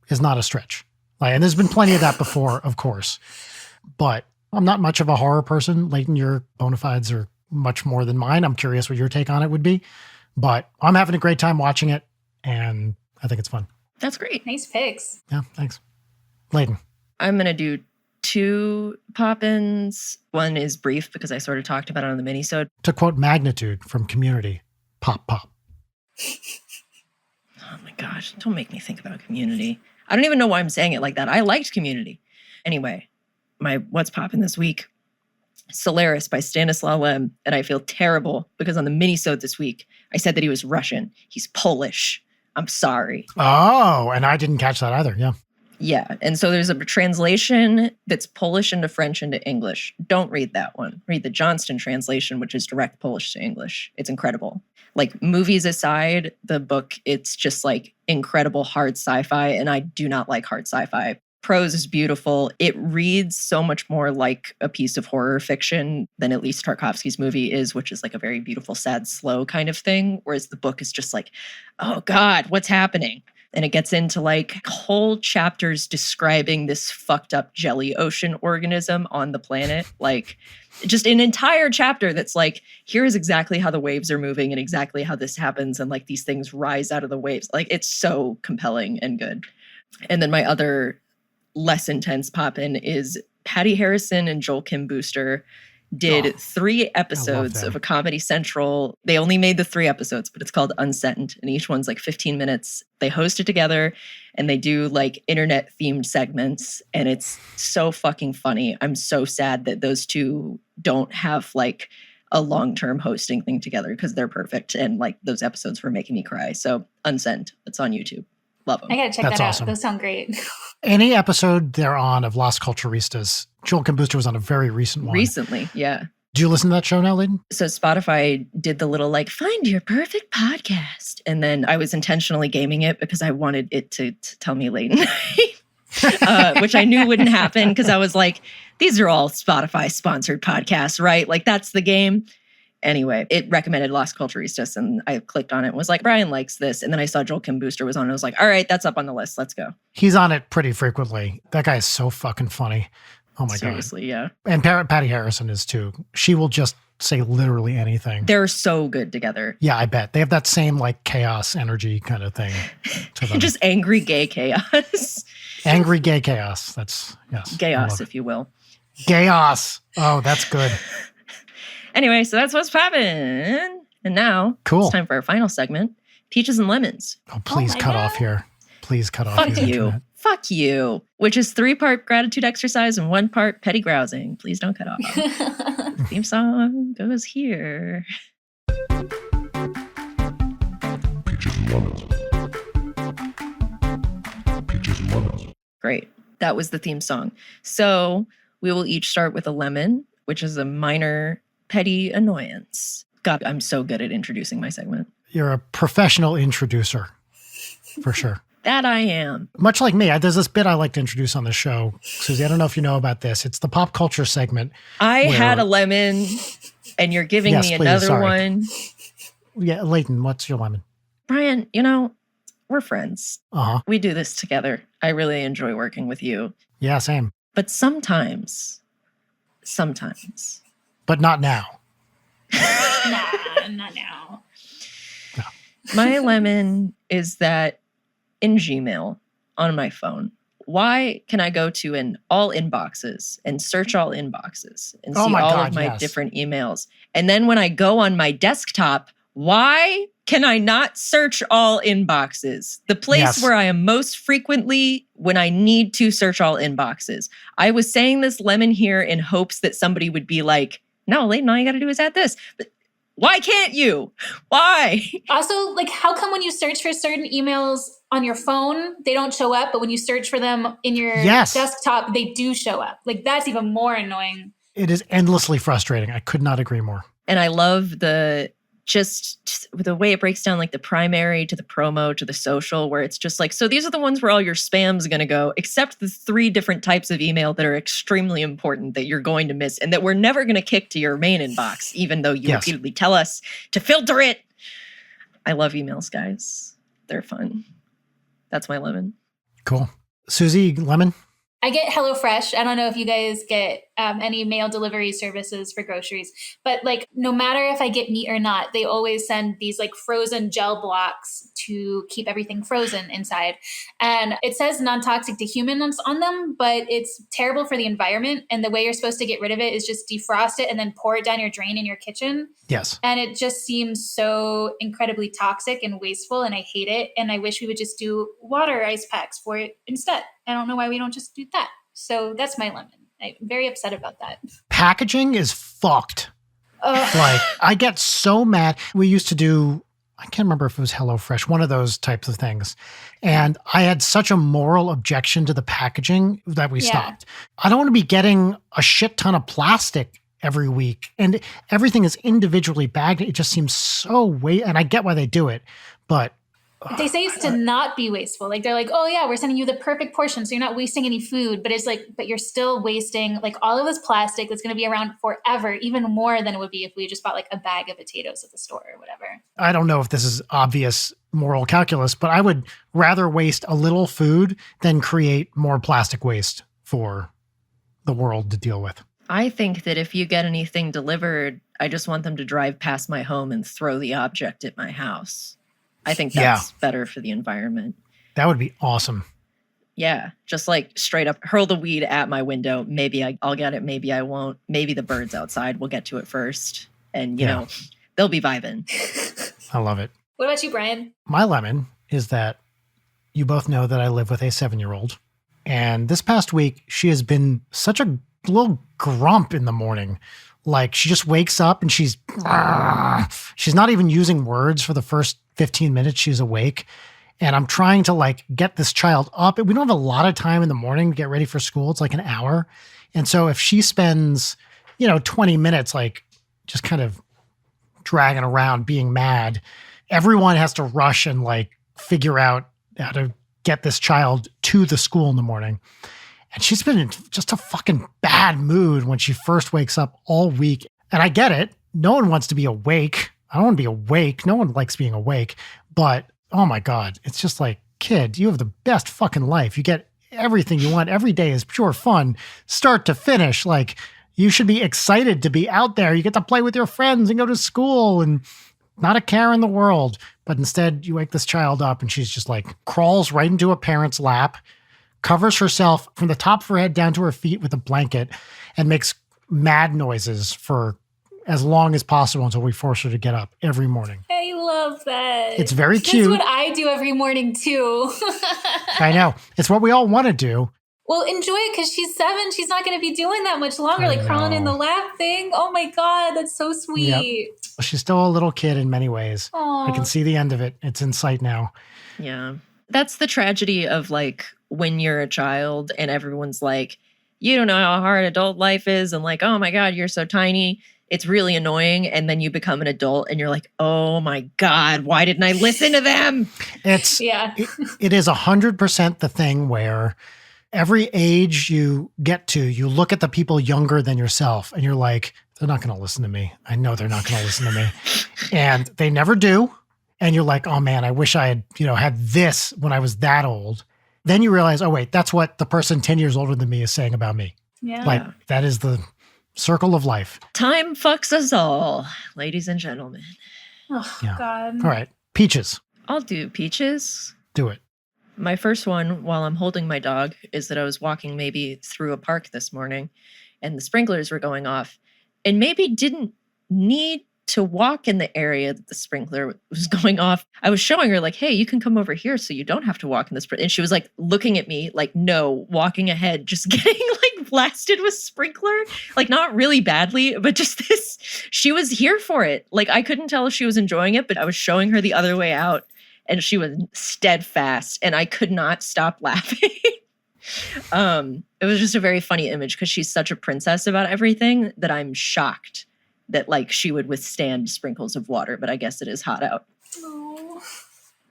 A: is not a stretch. Like, and there's been plenty of that before, of course, but I'm not much of a horror person. Leighton, your bona fides are much more than mine. I'm curious what your take on it would be, but I'm having a great time watching it, and I think it's fun.
C: That's great.
B: Nice picks.
A: Yeah, thanks. Leighton.
C: I'm going to do 2 pop-ins. One is brief because I sort of talked about it on the mini-sode.
A: To quote Magnitude from Community, pop, pop.
C: Oh my gosh, don't make me think about Community. I don't even know why I'm saying it like that. I liked Community. Anyway, my what's poppin' this week, Solaris by Stanislaw Lem, and I feel terrible because on the mini-sode this week, I said that he was Russian. He's Polish. I'm sorry.
A: Oh, and I didn't catch that either. Yeah.
C: Yeah, and so there's a translation that's Polish into French into English. Don't read that one. Read the Johnston translation, which is direct Polish to English. It's incredible. Like, movies aside, the book, it's just like incredible hard sci-fi, and I do not like hard sci-fi. prose is beautiful. It reads so much more like a piece of horror fiction than at least Tarkovsky's movie is, which is like a very beautiful, sad, slow kind of thing. Whereas the book is just like, oh God, what's happening? And it gets into like whole chapters describing this fucked up jelly ocean organism on the planet. Like just an entire chapter that's like, here's exactly how the waves are moving and exactly how this happens. And like these things rise out of the waves. Like it's so compelling and good. And then my other less intense pop-in is Patty Harrison and Joel Kim Booster did 3 episodes of a Comedy Central. They only made the 3 episodes, but it's called Unsent, and each one's like 15 minutes. They host it together, and they do like internet-themed segments, and it's so fucking funny. I'm so sad that those two don't have like a long-term hosting thing together because they're perfect, and like those episodes were making me cry. So Unsent, it's on YouTube. Love them.
B: I gotta check
A: That's
B: that
A: awesome.
B: out. Those sound great.
A: Any episode they're on of Las Culturistas, Joel Kim Booster was on a very recent one.
C: Recently, yeah.
A: Do you listen to that show now, Leighton?
C: So Spotify did the little like, find your perfect podcast. And then I was intentionally gaming it because I wanted it to tell me Leighton Night, which I knew wouldn't happen because I was like, these are all Spotify sponsored podcasts, right? Like that's the game. Anyway, it recommended Las Culturistas and I clicked on it and was like, Brian likes this. And then I saw Joel Kim Booster was on and I was like, all right, that's up on the list. Let's go.
A: He's on it pretty frequently. That guy is so fucking funny. Oh my God.
C: Seriously, yeah.
A: And Patty Harrison is too. She will just say literally anything.
C: They're so good together.
A: Yeah, I bet. They have that same like chaos energy kind of thing to them.
C: Just angry gay chaos.
A: Angry gay chaos. That's, yes.
C: Chaos, if you will.
A: Chaos. Oh, that's good.
C: Anyway, so that's what's poppin'. And now it's time for our final segment, Peaches and Lemons.
A: Oh, please cut off here. Please cut off
C: Fuck
A: here.
C: you.
A: Internet.
C: Fuck you. Which is 3-part gratitude exercise and 1 part petty grousing. Please don't cut off. The theme song goes here.
E: Peaches and lemons. Peaches and lemons.
C: Great. That was the theme song. So we will each start with a lemon, which is a minor petty annoyance. God, I'm so good at introducing my segment.
A: You're a professional introducer, for sure.
C: That I am.
A: Much like me, there's this bit I like to introduce on the show. Suzy, I don't know if you know about this. It's the pop culture segment.
C: I had a lemon, and you're giving me another one.
A: Yeah, Leighton, what's your lemon?
C: Brian, we're friends.
A: Uh-huh.
C: We do this together. I really enjoy working with you.
A: Yeah, same.
C: But sometimes.
A: But not now.
B: Nah, not now.
A: No.
C: My lemon is that in Gmail on my phone, why can I go to all inboxes and search all inboxes and see all of my different emails? And then when I go on my desktop, why can I not search all inboxes? The place where I am most frequently when I need to search all inboxes. I was saying this lemon here in hopes that somebody would be like, no, Leighton, all you got to do is add this. But why can't you? Why?
B: Also, like, how come when you search for certain emails on your phone, they don't show up, but when you search for them in your desktop, they do show up? Like, that's even more annoying.
A: It is endlessly frustrating. I could not agree more.
C: And I love just the way it breaks down like the primary to the promo to the social, where it's just like, so these are the ones where all your spam's going to go, except the 3 different types of email that are extremely important that you're going to miss and that we're never going to kick to your main inbox, even though you repeatedly tell us to filter it. I love emails, guys. They're fun. That's my lemon.
A: Cool. Suzy, lemon?
B: I get HelloFresh. I don't know if you guys get any mail delivery services for groceries, but like no matter if I get meat or not, they always send these like frozen gel blocks to keep everything frozen inside. And it says non-toxic to humans on them, but it's terrible for the environment. And the way you're supposed to get rid of it is just defrost it and then pour it down your drain in your kitchen.
A: Yes.
B: And it just seems so incredibly toxic and wasteful, and I hate it. And I wish we would just do water ice packs for it instead. I don't know why we don't just do that. So that's my lemon. I'm very upset about that.
A: Packaging is fucked. Like, I get so mad. We used to do, I can't remember if it was HelloFresh, one of those types of things. And I had such a moral objection to the packaging that we stopped. I don't want to be getting a shit ton of plastic every week. And everything is individually bagged. It just seems so and I get why they do it, but
B: They say it's to not be wasteful. Like they're like, oh yeah, we're sending you the perfect portion, so you're not wasting any food. But it's like, but you're still wasting like all of this plastic that's going to be around forever, even more than it would be if we just bought like a bag of potatoes at the store or whatever.
A: I don't know if this is obvious moral calculus, but I would rather waste a little food than create more plastic waste for the world to deal with.
C: I think that if you get anything delivered, I just want them to drive past my home and throw the object at my house. I think that's better for the environment.
A: That would be awesome.
C: Yeah, just like straight up hurl the weed at my window. Maybe I'll get it, maybe I won't. Maybe the birds outside will get to it first. And, you know, they'll be vibing.
A: I love it.
B: What about you, Brian?
A: My lemon is that you both know that I live with a 7-year-old. And this past week, she has been such a little grump in the morning. Like she just wakes up and she's not even using words for the first 15 minutes she's awake. And I'm trying to like get this child up. We don't have a lot of time in the morning to get ready for school. It's like an hour. And so if she spends, 20 minutes, like just kind of dragging around being mad, everyone has to rush and like figure out how to get this child to the school in the morning. And she's been in just a fucking bad mood when she first wakes up all week. And I get it. No one wants to be awake. I don't want to be awake. No one likes being awake. But, oh my God, it's just like, kid, you have the best fucking life. You get everything you want. Every day is pure fun, start to finish. Like, you should be excited to be out there. You get to play with your friends and go to school and not a care in the world. But instead, you wake this child up and she's just like crawls right into a parent's lap, covers herself from the top of her head down to her feet with a blanket, and makes mad noises for as long as possible until we force her to get up every morning.
B: I love that.
A: It's very cute.
B: That's what I do every morning too.
A: I know. It's what we all want to do.
B: Well, enjoy it because she's 7. She's not going to be doing that much longer, like crawling in the lap thing. Oh my God, that's so sweet.
A: Yep. She's still a little kid in many ways.
B: Aww.
A: I can see the end of it. It's in sight now.
C: Yeah. That's the tragedy of like when you're a child and everyone's like, you don't know how hard adult life is. And like, oh my God, you're so tiny. It's really annoying. And then you become an adult and you're like, oh my God, why didn't I listen to them?
A: It is 100% the thing where every age you get to, you look at the people younger than yourself and you're like, they're not going to listen to me. I know they're not going to listen to me. And they never do. And you're like, oh man, I wish I had, had this when I was that old. Then you realize, oh wait, that's what the person 10 years older than me is saying about me.
B: Yeah.
A: Like that is the circle of life.
C: Time fucks us all, ladies and gentlemen.
B: Oh, God.
A: All right. Peaches.
C: I'll do peaches.
A: Do it.
C: My first one while I'm holding my dog is that I was walking maybe through a park this morning and the sprinklers were going off and maybe didn't need to walk in the area that the sprinkler was going off. I was showing her like, hey, you can come over here so you don't have to walk in this. And she was like looking at me like, no, walking ahead, just getting like blasted with sprinkler, like not really badly, but just this, she was here for it. Like I couldn't tell if she was enjoying it, but I was showing her the other way out and she was steadfast and I could not stop laughing. It was just a very funny image because she's such a princess about everything that I'm shocked that like she would withstand sprinkles of water, but I guess it is hot out.
B: Oh.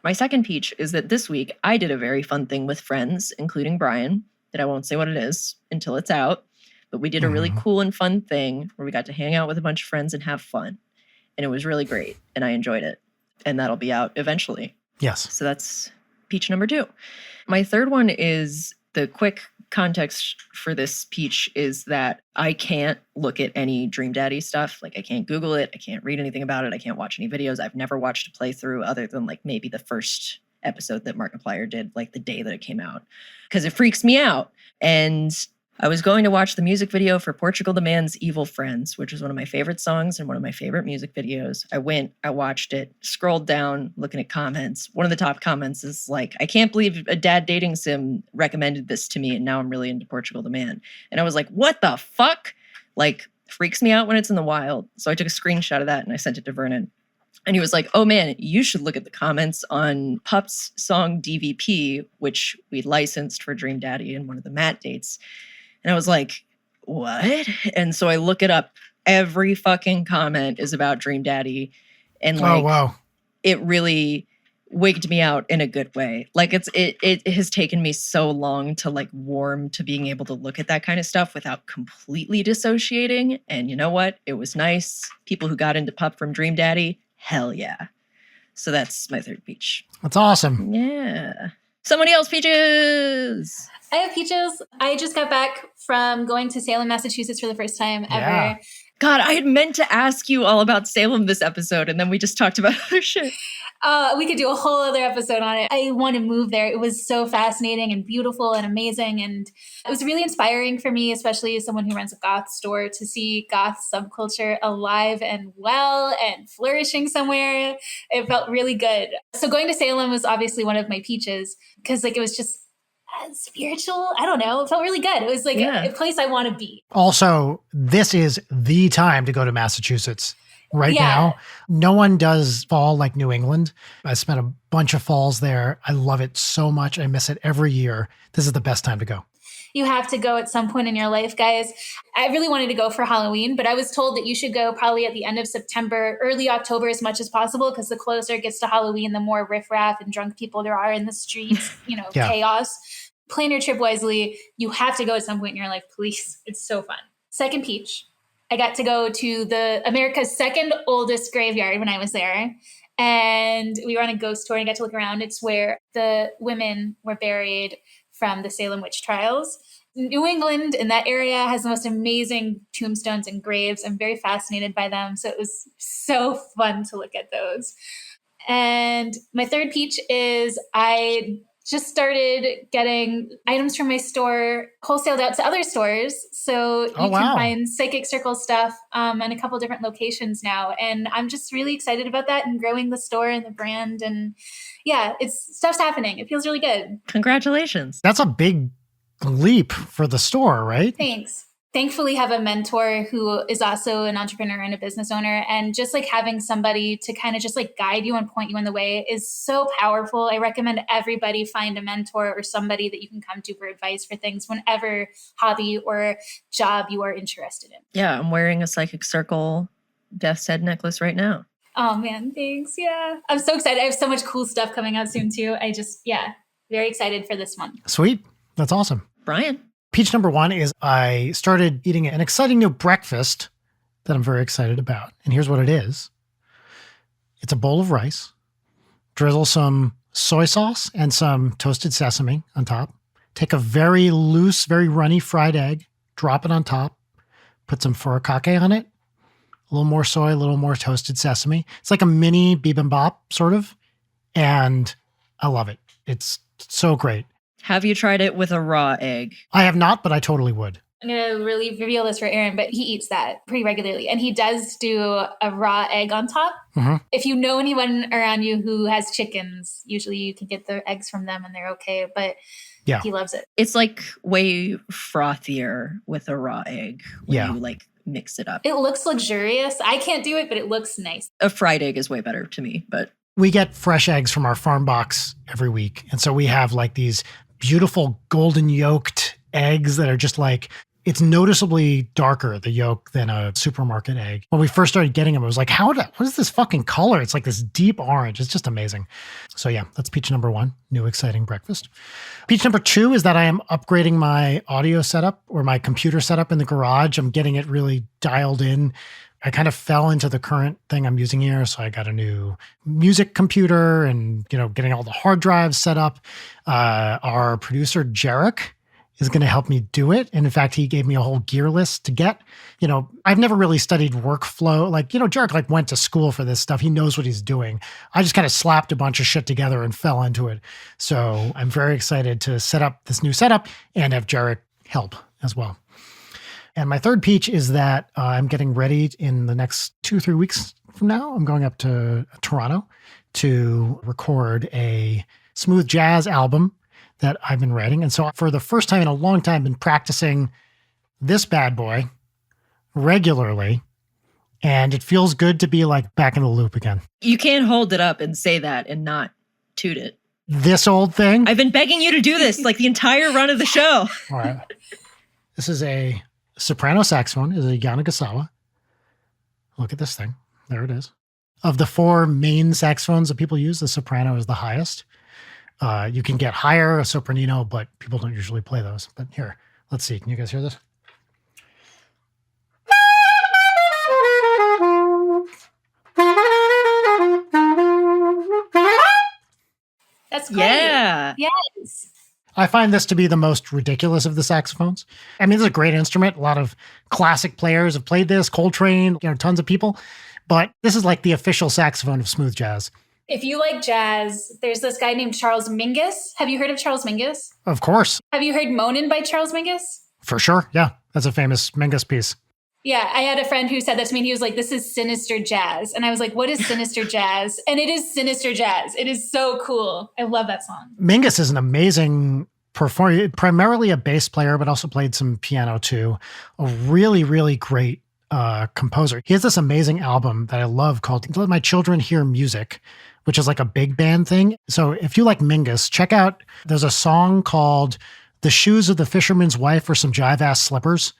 C: My second peach is that this week I did a very fun thing with friends, including Brian, that I won't say what it is until it's out, but we did a really cool and fun thing where we got to hang out with a bunch of friends and have fun. And it was really great and I enjoyed it. And that'll be out eventually.
A: Yes.
C: So that's peach number 2. My third one is the quick context for this peach is that I can't look at any Dream Daddy stuff. Like I can't Google it. I can't read anything about it. I can't watch any videos. I've never watched a playthrough other than like maybe the first episode that Markiplier did like the day that it came out because it freaks me out. And I was going to watch the music video for Portugal the Man's Evil Friends, which is one of my favorite songs and one of my favorite music videos. I went, I watched it, scrolled down, looking at comments. One of the top comments is like, I can't believe a dad dating sim recommended this to me, and now I'm really into Portugal the Man. And I was like, what the fuck? Like, freaks me out when it's in the wild. So I took a screenshot of that and I sent it to Vernon. And he was like, oh man, you should look at the comments on Pup's song DVP, which we licensed for Dream Daddy in one of the Matt dates. And I was like, what? And so I look it up. Every fucking comment is about Dream Daddy. And like,
A: oh, wow.
C: It really wigged me out in a good way. Like it has taken me so long to like warm to being able to look at that kind of stuff without completely dissociating. And you know what? It was nice. People who got into Pup from Dream Daddy, hell yeah. So that's my third peach.
A: That's awesome.
C: Yeah. Somebody else peaches.
B: I have peaches. I just got back from going to Salem, Massachusetts for the first time ever.
A: Yeah.
C: God, I had meant to ask you all about Salem this episode, and then we just talked about other shit.
B: We could do a whole other episode on it. I want to move there. It was so fascinating and beautiful and amazing. And it was really inspiring for me, especially as someone who runs a goth store, to see goth subculture alive and well and flourishing somewhere. It felt really good. So going to Salem was obviously one of my peaches because like it was just spiritual. I don't know. It felt really good. It was like a place I want to be.
A: Also, this is the time to go to Massachusetts. Right now, no one does fall like New England. I spent a bunch of falls there. I love it so much. I miss it every year. This is the best time to go.
B: You have to go at some point in your life, guys. I really wanted to go for Halloween, but I was told that you should go probably at the end of September, early October as much as possible, because the closer it gets to Halloween, the more riffraff and drunk people there are in the streets, chaos. Plan your trip wisely. You have to go at some point in your life, please. It's so fun. Second peach. I got to go to the America's second oldest graveyard when I was there. And we were on a ghost tour and I got to look around. It's where the women were buried from the Salem witch trials. New England in that area has the most amazing tombstones and graves. I'm very fascinated by them. So it was so fun to look at those. And my third peach is I just started getting items from my store wholesaled out to other stores. So you can find Psychic Circle stuff in a couple different locations now. And I'm just really excited about that and growing the store and the brand. And stuff's happening. It feels really good.
C: Congratulations.
A: That's a big leap for the store, right?
B: Thanks. Thankfully have a mentor who is also an entrepreneur and a business owner. And just like having somebody to kind of just like guide you and point you in the way is so powerful. I recommend everybody find a mentor or somebody that you can come to for advice for things, whenever hobby or job you are interested in.
C: Yeah, I'm wearing a Psychic Circle Death's Head necklace right now.
B: Oh man, thanks. Yeah. I'm so excited. I have so much cool stuff coming out soon too. Very excited for this one.
A: Sweet. That's awesome.
C: Brian.
A: Peach number one is I started eating an exciting new breakfast that I'm very excited about. And here's what it is. It's a bowl of rice, drizzle some soy sauce and some toasted sesame on top. Take a very loose, very runny fried egg, drop it on top, put some furikake on it, a little more soy, a little more toasted sesame. It's like a mini bibimbap sort of. And I love it. It's so great.
C: Have you tried it with a raw egg?
A: I have not, but I totally would.
B: I'm going to really reveal this for Aaron, but he eats that pretty regularly. And he does do a raw egg on top. Mm-hmm. If you know anyone around you who has chickens, usually you can get the eggs from them and they're okay. But he loves it.
C: It's like way frothier with a raw egg when you like mix it up.
B: It looks luxurious. I can't do it, but it looks nice.
C: A fried egg is way better to me, but
A: we get fresh eggs from our farm box every week. And so we have like these beautiful golden yolked eggs that are just like, it's noticeably darker, the yolk, than a supermarket egg. When we first started getting them, it was like, what is this fucking color? It's like this deep orange. It's just amazing. So that's peach number one, new exciting breakfast. Peach number two is that I am upgrading my audio setup or my computer setup in the garage. I'm getting it really dialed in. I kind of fell into the current thing I'm using here. So I got a new music computer and, getting all the hard drives set up. Our producer, Jarek, is going to help me do it. And in fact, he gave me a whole gear list to get. I've never really studied workflow. Jarek went to school for this stuff. He knows what he's doing. I just kind of slapped a bunch of shit together and fell into it. So I'm very excited to set up this new setup and have Jarek help as well. And my third peach is that I'm getting ready in the next 2-3 weeks from now. I'm going up to Toronto to record a smooth jazz album that I've been writing. And so for the first time in a long time, I've been practicing this bad boy regularly. And it feels good to be like back in the loop again.
C: You can't hold it up and say that and not toot it.
A: This old thing?
C: I've been begging you to do this like the entire run of the show.
A: All right. This is a soprano saxophone, is a Yanagasawa. Look at this thing. There it is. Of the 4 main saxophones that people use, the soprano is the highest. You can get higher, a sopranino, but people don't usually play those. But here, let's see. Can you guys hear this?
B: That's great.
C: Yeah.
B: Yes.
A: I find this to be the most ridiculous of the saxophones. I mean, this is a great instrument. A lot of classic players have played this, Coltrane, tons of people. But this is like the official saxophone of smooth jazz.
B: If you like jazz, there's this guy named Charles Mingus. Have you heard of Charles Mingus?
A: Of course.
B: Have you heard Moanin' by Charles Mingus?
A: For sure. Yeah. That's a famous Mingus piece.
B: Yeah, I had a friend who said that to me, and he was like, this is sinister jazz. And I was like, what is sinister jazz? And it is sinister jazz. It is so cool. I love that song.
A: Mingus is an amazing performer, primarily a bass player, but also played some piano too. A really, really great composer. He has this amazing album that I love called Let My Children Hear Music, which is like a big band thing. So if you like Mingus, check out, there's a song called The Shoes of the Fisherman's Wife for Some Jive-Ass Slippers,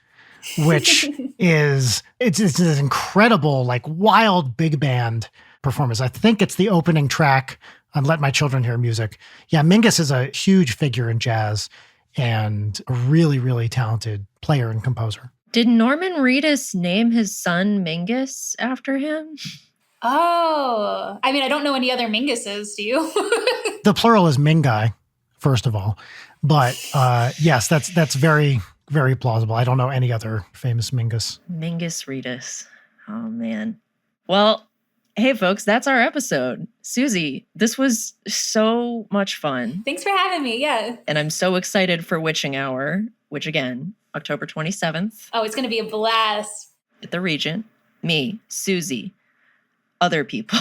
A: which is, it's an incredible, like wild big band performance. I think it's the opening track on Let My Children Hear Music. Yeah, Mingus is a huge figure in jazz and a really, really talented player and composer.
C: Did Norman Reedus name his son Mingus after him?
B: Oh, I mean, I don't know any other Minguses, do you?
A: The plural is Mingai, first of all. But yes, that's very, very plausible. I don't know any other famous Mingus.
C: Mingus Reedus. Oh, man. Well, hey, folks, that's our episode. Suzy, this was so much fun.
B: Thanks for having me. Yeah.
C: And I'm so excited for Witching Hour, which again, October 27th.
B: Oh, it's going to be a blast.
C: At the Regent. Me, Suzy, other people.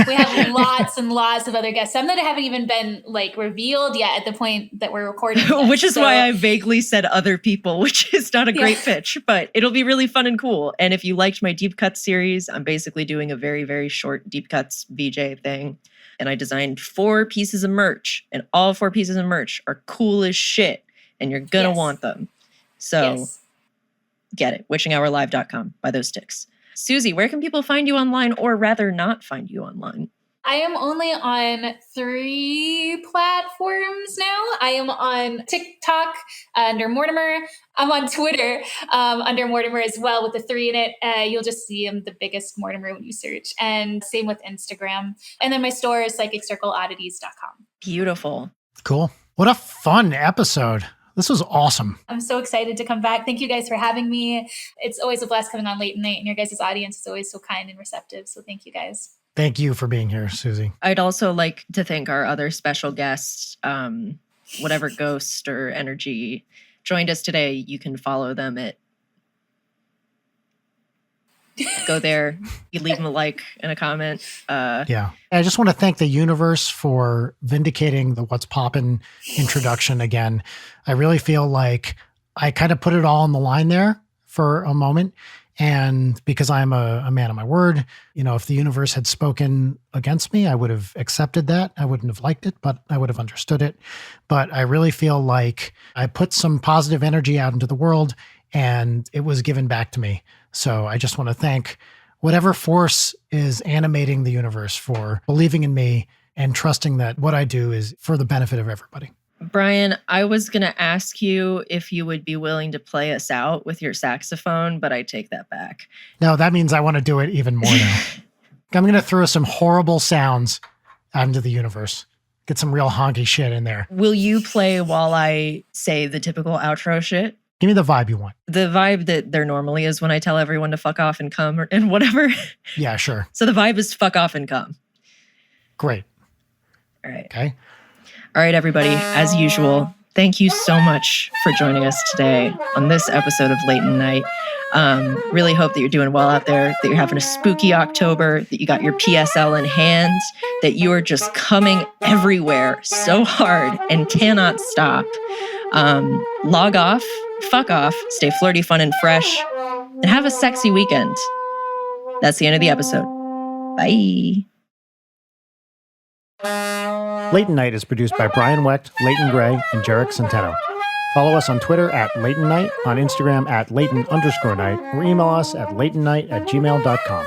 B: We have lots and lots of other guests. Some that haven't even been like revealed yet at the point that we're recording this.
C: Which is why I vaguely said other people, which is not a great pitch, but it'll be really fun and cool. And if you liked my Deep Cuts series, I'm basically doing a very, very short Deep Cuts VJ thing. And I designed 4 pieces of merch, and all 4 pieces of merch are cool as shit, and you're gonna want them. So get it, witchinghourlive.com, buy those sticks. Suzy, where can people find you online, or rather not find you online?
B: I am only on 3 platforms now. I am on TikTok under Mortimer. I'm on Twitter under Mortimer as well with the 3 in it. You'll just see the biggest Mortimer when you search. And same with Instagram. And then my store is psychiccircleoddities.com.
C: Beautiful.
A: Cool. What a fun episode. This was awesome.
B: I'm so excited to come back. Thank you guys for having me. It's always a blast coming on Leighton Night, and your guys' audience is always so kind and receptive. So thank you guys.
A: Thank you for being here, Suzy.
C: I'd also like to thank our other special guests, whatever ghost or energy joined us today. You can follow them at go there. You leave them a like and a comment.
A: Yeah. I just want to thank the universe for vindicating the What's Poppin' introduction again. I really feel like I kind of put it all on the line there for a moment. And because I'm a man of my word, if the universe had spoken against me, I would have accepted that. I wouldn't have liked it, but I would have understood it. But I really feel like I put some positive energy out into the world and it was given back to me. So I just want to thank whatever force is animating the universe for believing in me and trusting that what I do is for the benefit of everybody.
C: Brian, I was going to ask you if you would be willing to play us out with your saxophone, but I take that back.
A: No, that means I want to do it even more now. I'm going to throw some horrible sounds out into the universe. Get some real honky shit in there.
C: Will you play while I say the typical outro shit?
A: Give me the vibe you want.
C: The vibe that there normally is when I tell everyone to fuck off and come and whatever.
A: Yeah, sure.
C: So the vibe is fuck off and come.
A: Great.
C: All right.
A: Okay.
C: All right, everybody. As usual, thank you so much for joining us today on this episode of Leighton Night. Really hope that you're doing well out there, that you're having a spooky October, that you got your PSL in hand, that you are just coming everywhere so hard and cannot stop. Log off, fuck off, stay flirty, fun, and fresh, and have a sexy weekend. That's the end of the episode. Bye.
A: Leighton Night is produced by Brian Wecht, Leighton Gray, and Jarek Centeno. Follow us on Twitter at Leighton Night, on Instagram at Leighton_Night, or email us at leightonnight@gmail.com.